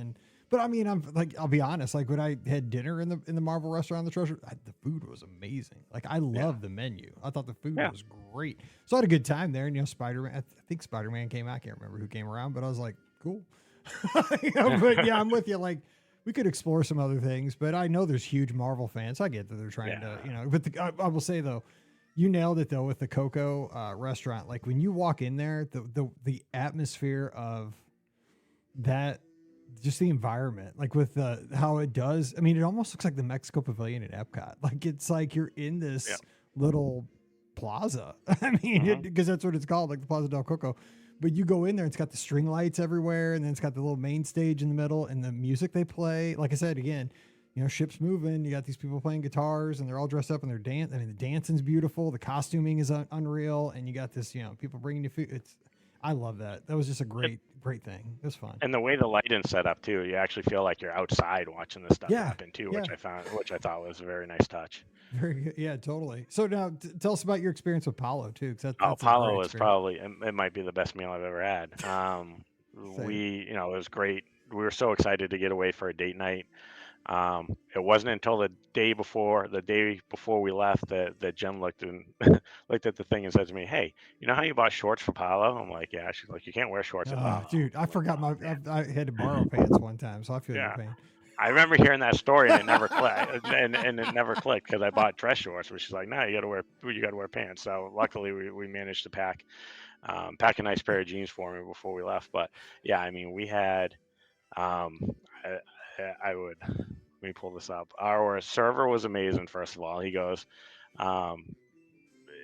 But I mean, I'm like, I'll be honest. Like when I had dinner in the Marvel restaurant, the Treasure, the food was amazing. Like I yeah, love the menu. I thought the food yeah. was great. So I had a good time there. And Spider Man. I think Spider Man came out. I can't remember who came around, but I was like, cool. But yeah, I'm with you. Like we could explore some other things, but I know there's huge Marvel fans. I get that they're trying Yeah. to. But I will say though, you nailed it though with the Coco restaurant. Like when you walk in there, the atmosphere of that, just the environment, like with how it does. I mean, it almost looks like the Mexico Pavilion at Epcot. Like it's like you're in Yeah. this little plaza. I mean, hmm because that's what it's called, like the Plaza del Coco. But you go in there, it's got the string lights everywhere, and then it's got the little main stage in the middle, and the music they play. Like I said again, ship's moving. You got these people playing guitars, and they're all dressed up, and they're dance. I mean, the dancing's beautiful. The costuming is unreal, and you got this, people bringing you food. I love that. That was just a great thing. It was fun. And the way the lighting's set up too, you actually feel like you're outside watching this stuff Yeah, happen too, yeah. which I thought was a very nice touch. Very good. Yeah, totally. So now tell us about your experience with Palo too, because Oh, that's a great Palo is experience. probably it might be the best meal I've ever had. Same. It was great. We were so excited to get away for a date night. It wasn't until the day before we left that Jen looked at the thing and said to me, "Hey, you know how you bought shorts for Palo?" I'm like, "Yeah." She's like, "You can't wear shorts at Oh, Palo." dude, I forgot Oh man, I had to borrow pants one time, so I feel your yeah. pain. I remember hearing that story and it never clicked, and it never clicked because I bought dress shorts, but she's like, "No, you got to wear pants." So luckily, we managed to pack a nice pair of jeans for me before we left. But yeah, I mean, we had um, I would let me pull this up. Our server was amazing. First of all, he goes, um,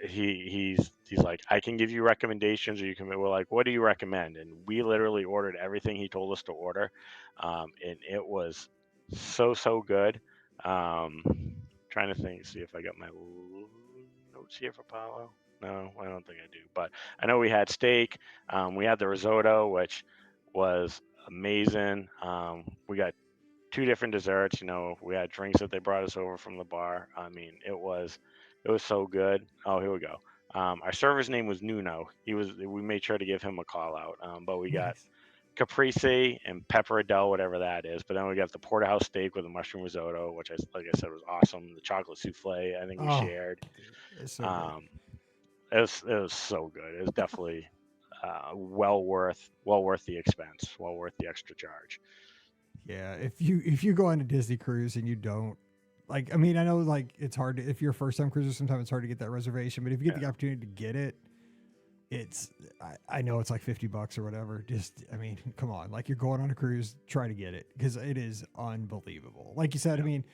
he's like, I can give you recommendations, or you can. We're like, what do you recommend? And we literally ordered everything he told us to order, and it was so good. Um, Trying to think, see if I got my notes here for Palo. No, I don't think I do. But I know we had steak. We had the risotto, which was amazing. We got two different desserts. We had drinks that they brought us over from the bar. I mean, it was so good. Oh, here we go. Our server's name was Nuno. We made sure to give him a call out. But we got Nice. caprese and pepperodelle, whatever that is. But then we got the porterhouse steak with a mushroom risotto, which like I said, was awesome. The chocolate souffle, I think we Oh, shared. dude, it's so good. Um, it was so good. It was definitely well worth the expense, well worth the extra charge. Yeah, if you go on a Disney cruise and you don't like, I mean, I know like it's hard to, if you're a first time cruiser, sometimes it's hard to get that reservation, but if you get Yeah, the opportunity to get it, it's I know it's like $50 or whatever. Just I mean, come on, like you're going on a cruise, try to get it because it is unbelievable. Like you said, I Yeah. mean,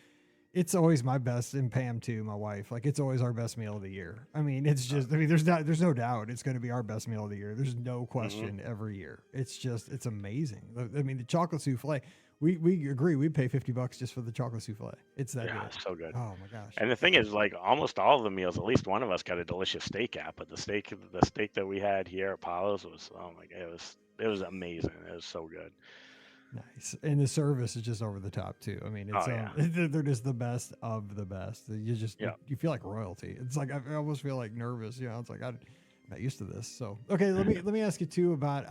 it's always my best, and Pam too, my wife. Like it's always our best meal of the year. I mean, it's just I mean, there's no doubt it's going to be our best meal of the year. There's no Hmm. question every year. It's just it's amazing. I mean, the chocolate souffle. We agree. We'd pay $50 just for the chocolate souffle. It's that Yeah, good. it's so good. Oh my gosh. And the thing is, like almost all of the meals, at least one of us got a delicious steak at. But the steak that we had here at Palo's was, oh my god, it was amazing. It was so good. Nice. And the service is just over the top too. I mean, it's Oh yeah, they're just the best of the best. You just yeah. you feel like royalty. It's like I almost feel like nervous, you know. It's like I'm not used to this. So, okay, let me ask you too about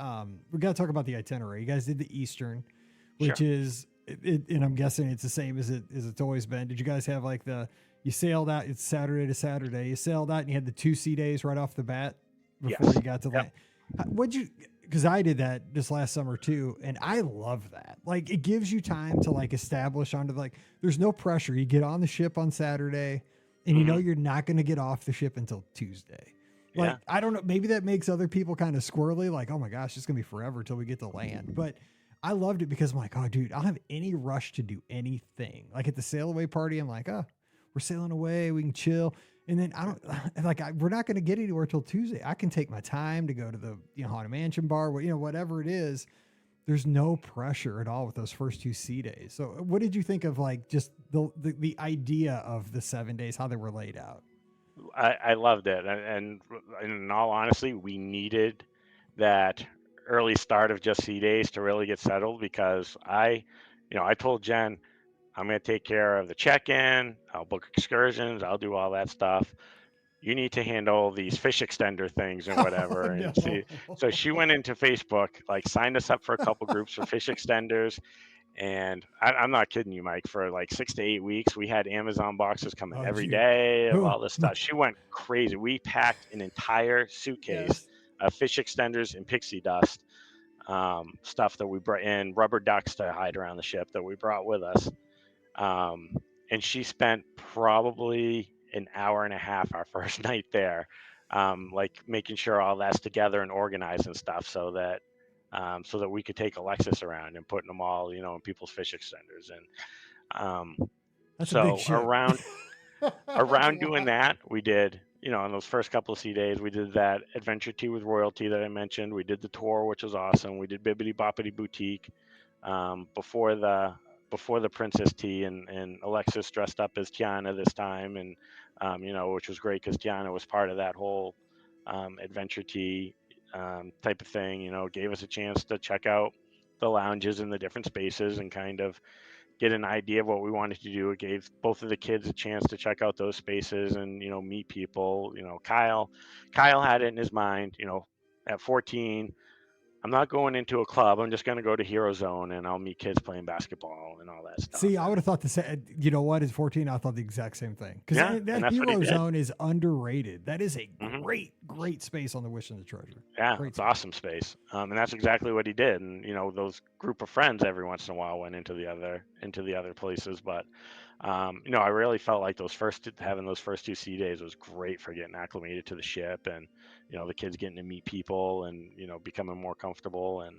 we got to talk about the itinerary. You guys did the Eastern, which Sure. is and I'm guessing it's the same as it's always been. Did you guys have like you sailed out, it's Saturday to Saturday. You sailed out and you had the 2 sea days right off the bat before Yes. you got to Yep. land. What'd you because I did that this last summer too, and I love that. Like it gives you time to like establish onto like there's no pressure. You get on the ship on Saturday, and you know Hmm. you're not going to get off the ship until Tuesday. Like Yeah. I don't know, maybe that makes other people kind of squirrely. Like oh my gosh, it's gonna be forever till we get to land. But I loved it because I'm like oh dude, I don't have any rush to do anything. Like at the sail away party, I'm like oh we're sailing away, we can chill. And then I don't like we're not going to get anywhere till Tuesday. I can take my time to go to the Haunted Mansion bar, whatever it is. There's no pressure at all with those first 2 sea days. So, what did you think of like just the idea of the 7 days, how they were laid out? I loved it, and in all honesty, we needed that early start of just sea days to really get settled because I told Jen I'm going to take care of the check-in, I'll book excursions, I'll do all that stuff. You need to handle these fish extender things and Oh whatever. And no! see, so she went into Facebook, like signed us up for a couple groups for fish extenders. And I'm not kidding you, Mike. For like 6 to 8 weeks, we had Amazon boxes coming Oh, every dude. day of Oh, all this stuff. She went crazy. We packed an entire suitcase yes. of fish extenders and pixie dust, stuff that we brought in, rubber ducks to hide around the ship that we brought with us. Um, and she spent probably an hour and a half our first night there, like making sure all that's together and organized and stuff, so that we could take Alexis around and putting them all, in people's fish extenders. And That's a big so ship. That's a around doing lot. that, we did, on those first couple of sea days, we did that adventure tea with royalty that I mentioned. We did the tour, which was awesome. We did Bibbidi Boppity Boutique, before the princess tea, and Alexis dressed up as Tiana this time, and which was great because Tiana was part of that whole adventure tea type of thing. Gave us a chance to check out the lounges and the different spaces and kind of get an idea of what we wanted to do. It gave both of the kids a chance to check out those spaces and meet people. Kyle had it in his mind. At 14, I'm not going into a club. I'm just going to go to Hero Zone and I'll meet kids playing basketball and all that See, stuff. I would have thought the same. You know what? At 14, I thought the exact same thing. Because Yeah, and that that's what he Hero did. Zone is underrated. That is a Hmm. great, great space on the Wish and the Treasure. Yeah, Great it's space. awesome space, and that's exactly what he did. And those group of friends every once in a while went into the other places, but I really felt like having those first 2 sea days was great for getting acclimated to the ship, and the kids getting to meet people and becoming more comfortable. And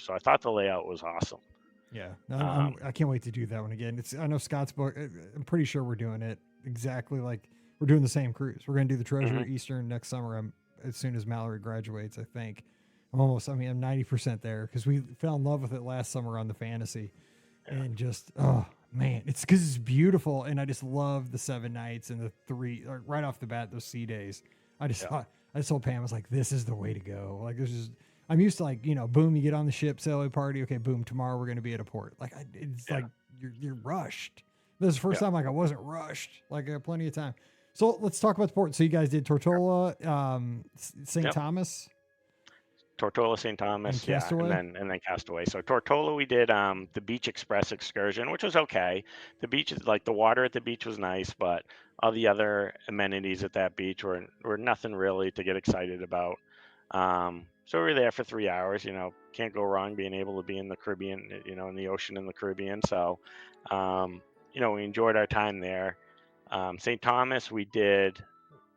so I thought the layout was awesome. Yeah, Um, I can't wait to do that one again. I know Scott's book. I'm pretty sure we're doing it exactly like we're doing the same cruise. We're going to do the Treasure mhm, Eastern next summer. As soon as Mallory graduates, I think. I'm 90% there because we fell in love with it last summer on the Fantasy, yeah, and just oh man, it's because it's beautiful, and I just love the 7 nights and the right off the bat those sea days. I just yeah, thought I just told Pam I was like, this is the way to go. Like this is I'm used to like boom, you get on the ship, sail party. Okay, boom, tomorrow we're gonna be at a port. Like it's yeah, like you're rushed. This is the first yeah. time like I wasn't rushed. Like I had plenty of time. So let's talk about the port. So you guys did Tortola, St. Yep. Thomas, Tortola, St. and Thomas, yeah, and Castaway. then Castaway. So Tortola, we did the Beach Express excursion, which was okay. The beach is like the water at the beach was nice, but all the other amenities at that beach were nothing really to get excited about. So we were there for 3 hours. Can't go wrong being able to be in the Caribbean, in the ocean in the Caribbean. So, we enjoyed our time there. St. Thomas, we did.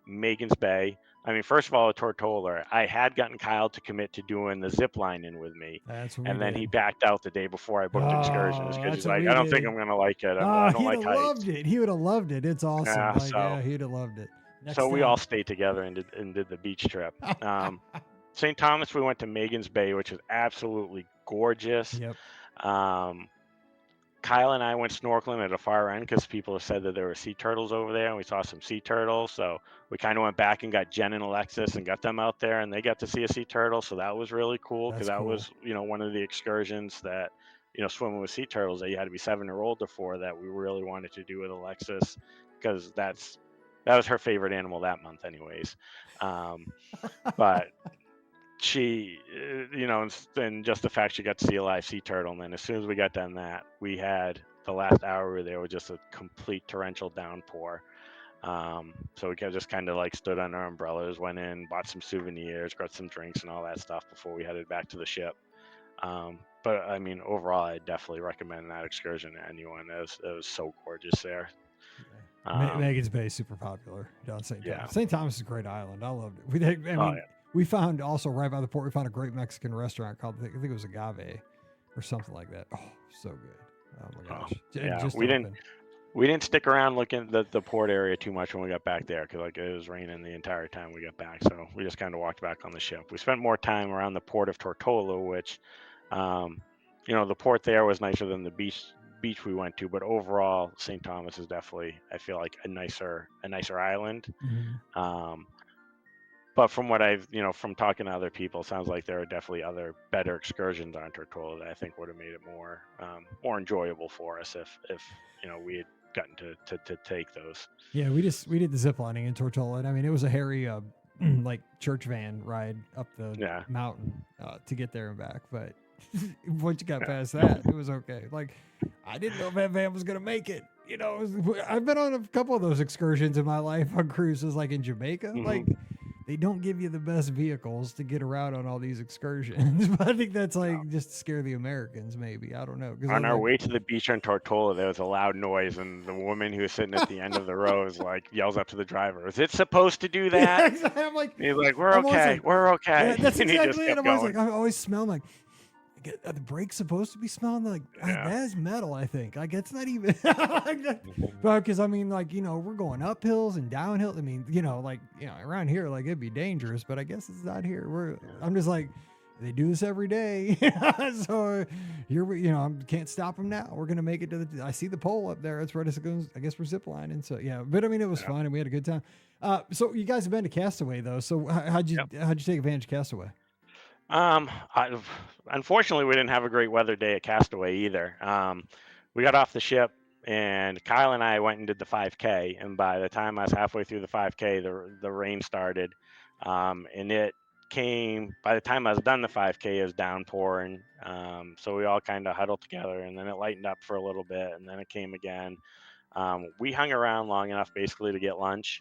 Megan's Bay. I mean, first of all, a Tortola. I had gotten Kyle to commit to doing the zip lining with me, That's what we and then he did. backed out the day before I booked excursions Oh, because that's he's what like, we I don't think did. I'm gonna like it. Oh, I don't he'd like have heights. loved it. He would have loved it. It's awesome. Yeah, Like, so yeah, he'd have loved it. Next so we all time. stayed together and did the beach trip. Um, St. Thomas, we went to Megan's Bay, which is absolutely gorgeous. Yep. Um, Kyle and I went snorkeling at the far end because people have said that there were sea turtles over there, and we saw some sea turtles. So we kind of went back and got Jen and Alexis and got them out there, and they got to see a sea turtle. So that was really cool because That's that cool. was, one of the excursions that, swimming with sea turtles that you had to be 7 or older for that we really wanted to do with Alexis because that was her favorite animal that month, anyways. Um, but she, and just the fact she got to see a live sea turtle. And then as soon as we got done that, we had the last hour we were there was just a complete torrential downpour. So we just kind of like stood under umbrellas, went in, bought some souvenirs, got some drinks and all that stuff before we headed back to the ship. But I mean, overall, I definitely recommend that excursion to anyone. It was so gorgeous there. Megan's Bay is super popular down St. Yeah. Thomas. St. Thomas is a great island. I loved it. Yeah. We found also right by the port, we found a great Mexican restaurant called, I think it was Agave or something like that. Oh, so good. Oh my gosh. Yeah, Just we opened. we didn't stick around looking at the port area too much when we got back there because like it was raining the entire time we got back. So we just kind of walked back on the ship. We spent more time around the port of Tortola, which, the port there was nicer than the beach we went to. But overall, St. Thomas is definitely, I feel like, a nicer island. Mhm. But from what I've, from talking to other people, it sounds like there are definitely other better excursions on Tortola that I think would have made it more enjoyable for us if we had gotten to take those. Yeah, we did the zip lining in Tortola. And I mean, it was a hairy, like church van ride up the Yeah. mountain to get there and back. But once you got past that, it was okay. Like, I didn't know if that van was going to make it. I've been on a couple of those excursions in my life on cruises, like in Jamaica. Mhm. Like, they don't give you the best vehicles to get around on all these excursions. But I think that's like just to scare the Americans, maybe. I don't know. On our way to the beach on Tortola, there was a loud noise, and the woman who was sitting at the end of the row is like yells up to the driver, "Is it supposed to do that?" Yeah, exactly. I'm like, And he's like, "We're I'm always okay, like, we're okay." yeah, that's And he just exactly it. kept I'm always going. like, I always smell like, are the brakes supposed to be smelling like Yeah. that is metal? I think like it's not even because I mean like we're going up hills and downhill. I mean around here like it'd be dangerous, but I guess it's not here. I'm just like they do this every day, so here we can't stop them now. We're gonna make it to I see the pole up there. That's where it goes. I guess we're ziplining. So yeah, but I mean it was fun and we had a good time. So you guys have been to Castaway though. So how'd you take advantage of Castaway? Unfortunately, we didn't have a great weather day at Castaway either. We got off the ship, and Kyle and I went and did the 5K. And by the time I was halfway through the 5K, the rain started, and it came. By the time I was done the 5K, it was downpouring. So we all kind of huddled together, and then it lightened up for a little bit, and then it came again. We hung around long enough, basically, to get lunch,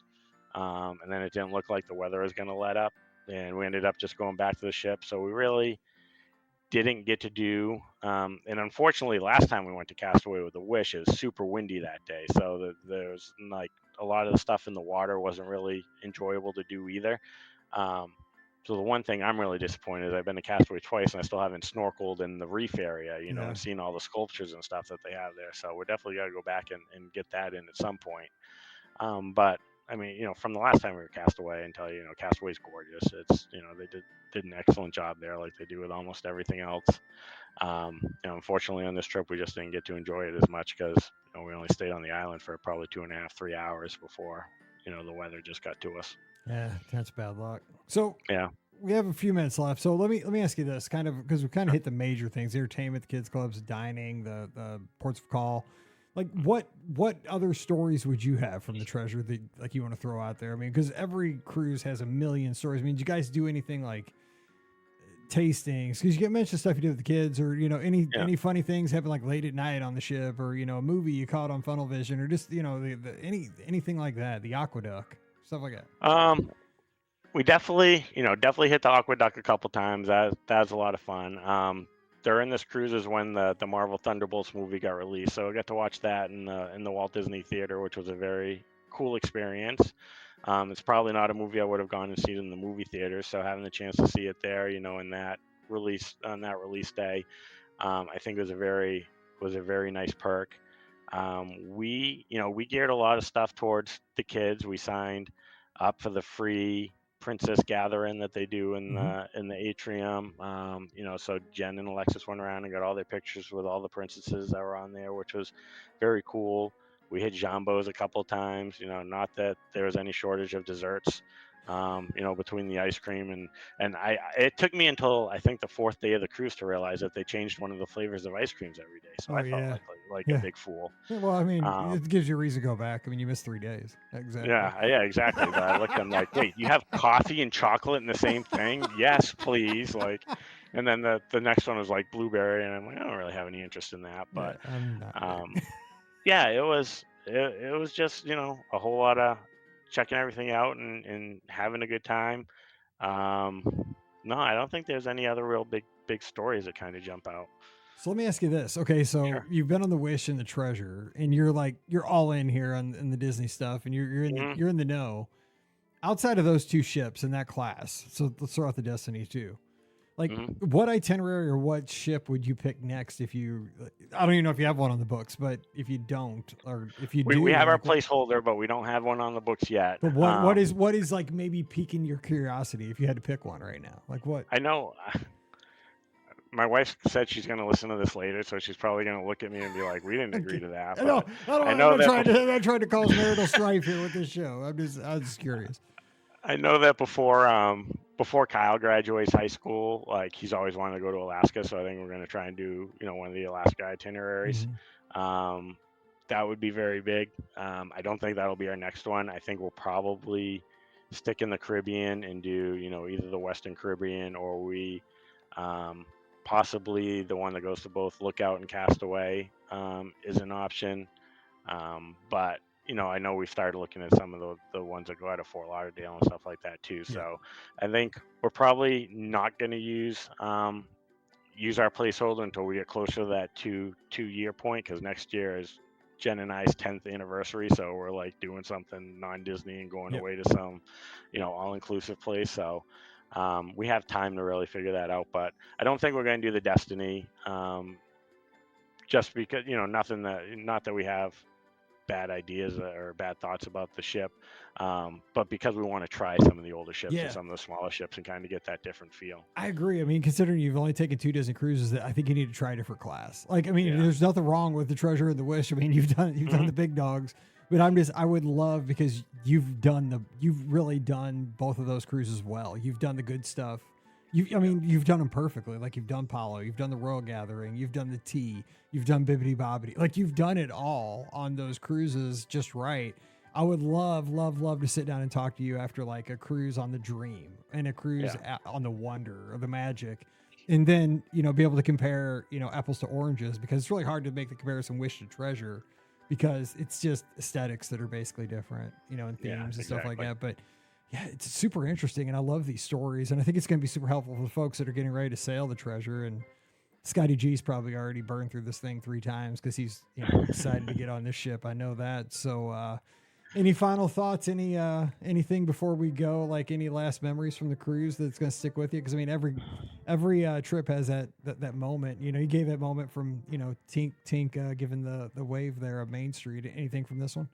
and then it didn't look like the weather was going to let up. And we ended up just going back to the ship. So we really didn't get to do. And unfortunately, last time we went to Castaway with the Wish, it was super windy that day. So there's like a lot of the stuff in the water wasn't really enjoyable to do either. So the one thing I'm really disappointed is I've been to Castaway twice and I still haven't snorkeled in the reef area, and seen all the sculptures and stuff that they have there. So we're definitely got to go back and get that in at some point. But I mean, from the last time we were Castaway until Castaway's gorgeous. It's they did an excellent job there, like they do with almost everything else. Unfortunately on this trip we just didn't get to enjoy it as much because we only stayed on the island for probably 2.5-3 hours before the weather just got to us. Yeah, that's bad luck. So yeah, we have a few minutes left. So let me ask you this, kind of because we kind of hit the major things: the entertainment, the kids clubs, dining, the ports of call. Like what other stories would you have from the treasure that like you want to throw out there? I mean, because every cruise has a million stories. I mean, did you guys do anything like tastings? Because you mentioned stuff you did with the kids, or any funny things happen like late at night on the ship, or a movie you caught on Funnel Vision, or just anything like that, the aqueduct, stuff like that. We definitely hit the aqueduct a couple times. That was a lot of fun. During this cruise is when the Marvel Thunderbolts movie got released, so I got to watch that in the Walt Disney Theater, which was a very cool experience. It's probably not a movie I would have gone and seen in the movie theater. So having the chance to see it there, in that release day, I think was a very nice perk. We geared a lot of stuff towards the kids. We signed up for the free princess gathering that they do in Hmm. the atrium. So Jen and Alexis went around and got all their pictures with all the princesses that were on there, which was very cool. We hit jambos a couple times. Not that there was any shortage of desserts. Between the ice cream and it took me until I think the fourth day of the cruise to realize that they changed one of the flavors of ice creams every day. So Oh I felt yeah, like a yeah. big fool. Yeah, well, I mean, Um, it gives you a reason to go back. I mean, you missed 3 days. Exactly. yeah, exactly. But I looked at them like, wait, you have coffee and chocolate in the same thing? Yes, please. And then the next one was like blueberry, and I'm like, I don't really have any interest in that. Yeah, But I'm not um, big. yeah, it was just a whole lot of checking everything out and having a good time. Um, no, I don't think there's any other real big stories that kind of jump out. So let me ask you this. Okay, so Sure. you've been on the Wish and the Treasure, and you're all in here on in the Disney stuff, and Hmm. you're in the know. Outside of those two ships in that class, so let's throw out the Destiny too. Like, Hmm. what itinerary or what ship would you pick next if you? I don't even know if you have one on the books, but if you don't, or if you We do, have our like what? placeholder, but we don't have one on the books yet. But what is like maybe piquing your curiosity if you had to pick one right now? Like what? I know my wife said she's going to listen to this later, so she's probably going to look at me and be like, "We didn't agree Okay. to that." I know. But I don't. I know that I'm not trying to cause marital strife here with this show. I was just curious. I know that before Kyle graduates high school, like he's always wanted to go to Alaska, so I think we're going to try and do one of the Alaska itineraries. Hmm. Um, that would be very big. I don't think that'll be our next one. I think we'll probably stick in the Caribbean and do either the Western Caribbean or we um, possibly the one that goes to both Lookout and Castaway is an option. But I know we started looking at some of the ones that go out of Fort Lauderdale and stuff like that too. Yeah. So I think we're probably not going to use our placeholder until we get closer to that two-year point, because next year is Jen and I's 10th anniversary, so we're like doing something non-Disney and going Yep. away to some all-inclusive place. So we have time to really figure that out. But I don't think we're going to do the Destiny, just because not that we have bad ideas or bad thoughts about the ship, but because we want to try some of the older ships and Yeah. some of the smaller ships and kind of get that different feel. I agree. I mean, considering you've only taken 2 Disney cruises, that I think you need to try a different class. Like, I mean, Yeah. there's nothing wrong with the Treasure and the Wish. I mean, you've done Hmm. the big dogs, but I would love because you've really done both of those cruises well. You've done the good stuff. I mean, you've done them perfectly. Like you've done Palo, you've done the Royal Gathering, you've done the Tea, you've done Bibbidi Bobbidi. Like you've done it all on those cruises just right. I would love, love, love to sit down and talk to you after like a cruise on the Dream and a cruise Yeah. on the Wonder or the Magic, and then be able to compare apples to oranges, because it's really hard to make the comparison Wish to Treasure because it's just aesthetics that are basically different, and Yeah. themes and stuff like Exactly. that. But yeah, it's super interesting, and I love these stories, and I think it's going to be super helpful for the folks that are getting ready to sail the Treasure. And Scotty G's probably already burned through this thing 3 times because he's excited to get on this ship. I know that. So, any final thoughts? Anything before we go? Like any last memories from the cruise that's going to stick with you? Because I mean, every trip has that moment. You gave that moment from Tink giving the wave there of Main Street. Anything from this one?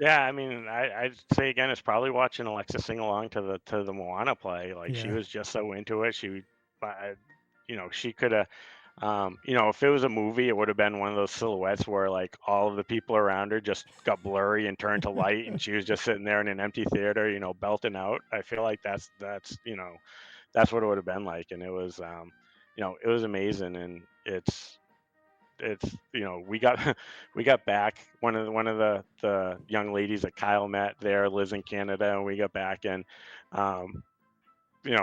Yeah, I mean, I'd say again, it's probably watching Alexa sing along to the Moana play. Like she Yeah. was just so into it. I, she could have, if it was a movie, it would have been one of those silhouettes where like all of the people around her just got blurry and turned to light, and she was just sitting there in an empty theater, belting out. I feel like that's what it would have been like, and it was amazing, and it's we got we got back. One of the young ladies that Kyle met there lives in Canada, and we got back, and um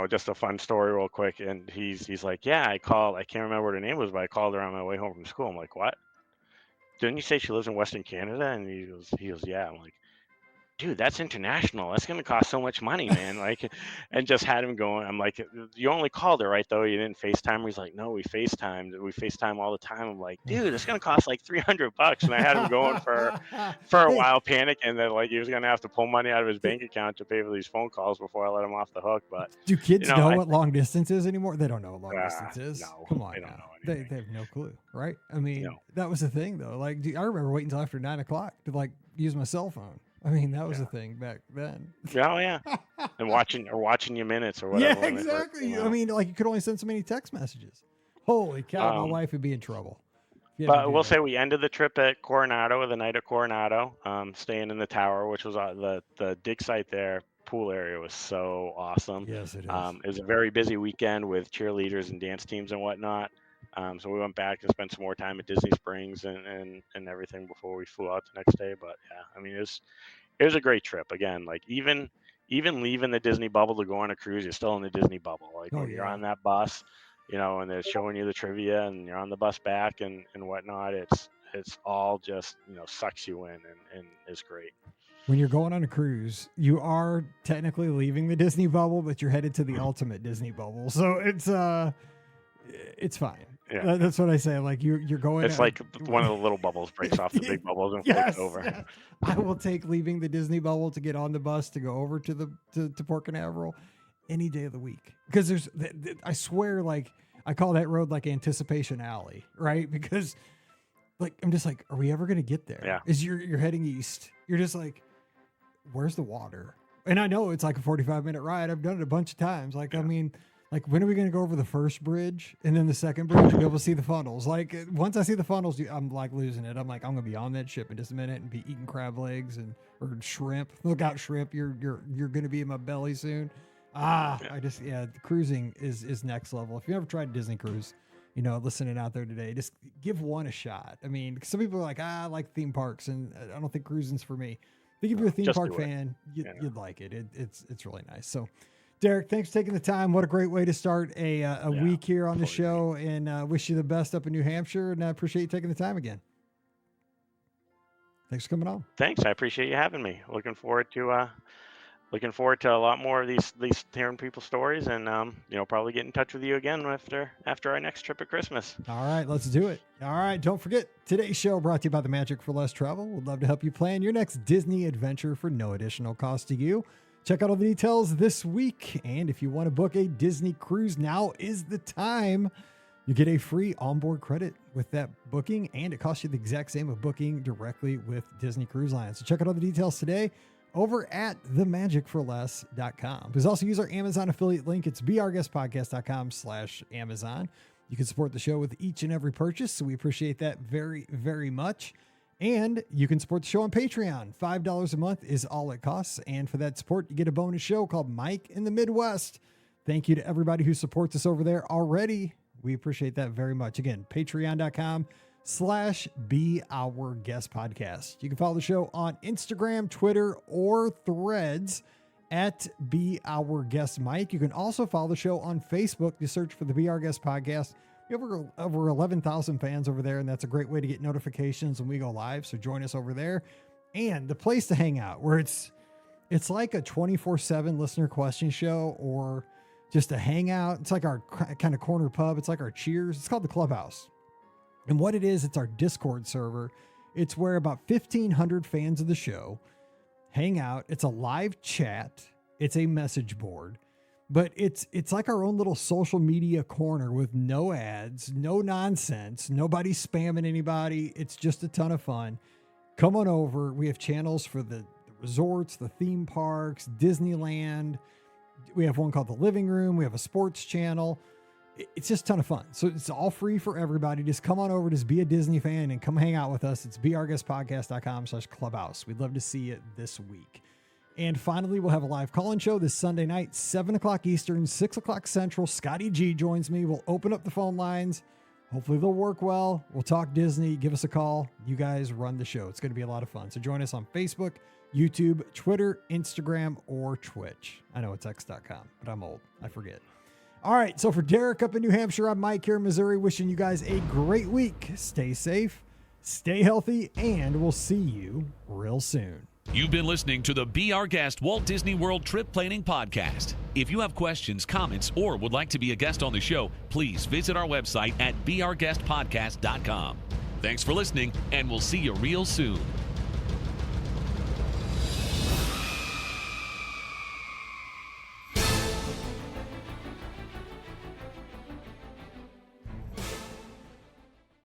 just a fun story real quick, and he's like, yeah, I can't remember what her name was, but I called her on my way home from school. I'm like, what, didn't you say she lives in Western Canada? And he goes, yeah. I'm like, dude, that's international. That's going to cost so much money, man. Like, and just had him going. I'm like, you only called her, right? Though you didn't FaceTime her. He's like, no, we FaceTimed. We FaceTime all the time. I'm like, dude, it's going to cost like $300. And I had him going for a Hey, while, panicking that like he was going to have to pull money out of his bank account to pay for these phone calls before I let him off the hook. But do kids know I what long distance is anymore? They don't know what long distance is. no, Come on they don't now. know They anything. have no clue, right? I mean, No. that was the thing though. Like, I remember waiting until after 9 o'clock to like use my cell phone. I mean, that was the thing back then. Oh yeah, and watching your minutes or whatever. Yeah, when they first exactly. came I out. mean, like you could only send so many text messages. Holy cow, my Um, wife would be in trouble. if you had to But do we'll that. say we ended the trip at Coronado, the night at Coronado, staying in the tower, which was the dig site there. Pool area was so awesome. Yes, it is. It was a very busy weekend with cheerleaders and dance teams and whatnot. So we went back and spent some more time at Disney Springs and everything before we flew out the next day. But yeah, I mean, it was a great trip. Again, like even leaving the Disney bubble to go on a cruise, you're still in the Disney bubble. Like Oh, when you're yeah. on that bus, and they're showing you the trivia and you're on the bus back and whatnot, it's all just, sucks you in and is great. When you're going on a cruise, you are technically leaving the Disney bubble, but you're headed to the ultimate Disney bubble. So it's fine. Yeah. That's what I say. Like you're going. It's like one of the little bubbles breaks off the big bubbles and Yes. floats over. I will take leaving the Disney bubble to get on the bus to go over to to Port Canaveral any day of the week, because I swear, like I call that road like Anticipation Alley, right? Because like I'm just like, are we ever gonna get there? Yeah. Is you're heading east? You're just like, where's the water? And I know it's like a 45-minute ride. I've done it a bunch of times. Like, I mean, like when are we going to go over the first bridge and then the second bridge to be able to see the funnels? Like once I see the funnels, I'm like losing it. I'm like, I'm going to be on that ship in just a minute and be eating crab legs or shrimp. Look out, shrimp. You're going to be in my belly soon. The cruising is next level. If you ever tried Disney cruise, listening out there today, just give one a shot. I mean, some people are like, I like theme parks and I don't think cruising's for me. I think if you're a theme Just park do it. fan, you'd like it. It's really nice. So, Derek, thanks for taking the time. What a great way to start a week here on the show, and wish you the best up in New Hampshire. And I appreciate you taking the time again. Thanks for coming on. Thanks. I appreciate you having me. Looking forward to a lot more of these hearing people's stories, and probably get in touch with you again after our next trip at Christmas. All right, let's do it. All right, don't forget, today's show brought to you by the Magic for Less Travel. We'd love to help you plan your next Disney adventure for no additional cost to you. Check out all the details this week, and if you want to book a Disney cruise, now is the time. You get a free onboard credit with that booking, and it costs you the exact same of booking directly with Disney Cruise Line. So check out all the details today over at themagicforless.com. Please also use our Amazon affiliate link. It's beourguestpodcast.com/Amazon. You can support the show with each and every purchase, so we appreciate that very, very much. And you can support the show on Patreon. $5 a month is all it costs. And for that support, you get a bonus show called Mike in the Midwest. Thank you to everybody who supports us over there already. We appreciate that very much. Again, patreon.com/beourguestpodcast. You can follow the show on Instagram, Twitter, or Threads at Be Our Guest Mike. You can also follow the show on Facebook. You search for the Be Our Guest Podcast. We have over 11,000 fans over there, and that's a great way to get notifications when we go live. So join us over there. And the place to hang out, where it's like a 24/7 listener question show or just a hangout. It's like our kind of corner pub. It's like our Cheers. It's called the Clubhouse. And what it is, it's our Discord server. It's where about 1,500 fans of the show hang out. It's a live chat. It's a message board. But it's like our own little social media corner with no ads, no nonsense, nobody spamming anybody. It's just a ton of fun. Come on over. We have channels for the resorts, the theme parks, Disneyland. We have one called The Living Room. We have a sports channel. It's just a ton of fun. So it's all free for everybody. Just come on over, just be a Disney fan and come hang out with us. It's beourguestpodcast.com/clubhouse. We'd love to see you this week. And finally, we'll have a live call-in show this Sunday night, 7 o'clock Eastern, 6 o'clock Central. Scotty G joins me. We'll open up the phone lines. Hopefully they'll work well. We'll talk Disney. Give us a call. You guys run the show. It's going to be a lot of fun. So join us on Facebook, YouTube, Twitter, Instagram, or Twitch. I know it's x.com, but I'm old. I forget. All right. So for Derek up in New Hampshire, I'm Mike here in Missouri, wishing you guys a great week. Stay safe, stay healthy, and we'll see you real soon. You've been listening to the Be Our Guest Walt Disney World Trip Planning Podcast. If you have questions, comments, or would like to be a guest on the show, please visit our website at beourguestpodcast.com. Thanks for listening, and we'll see you real soon.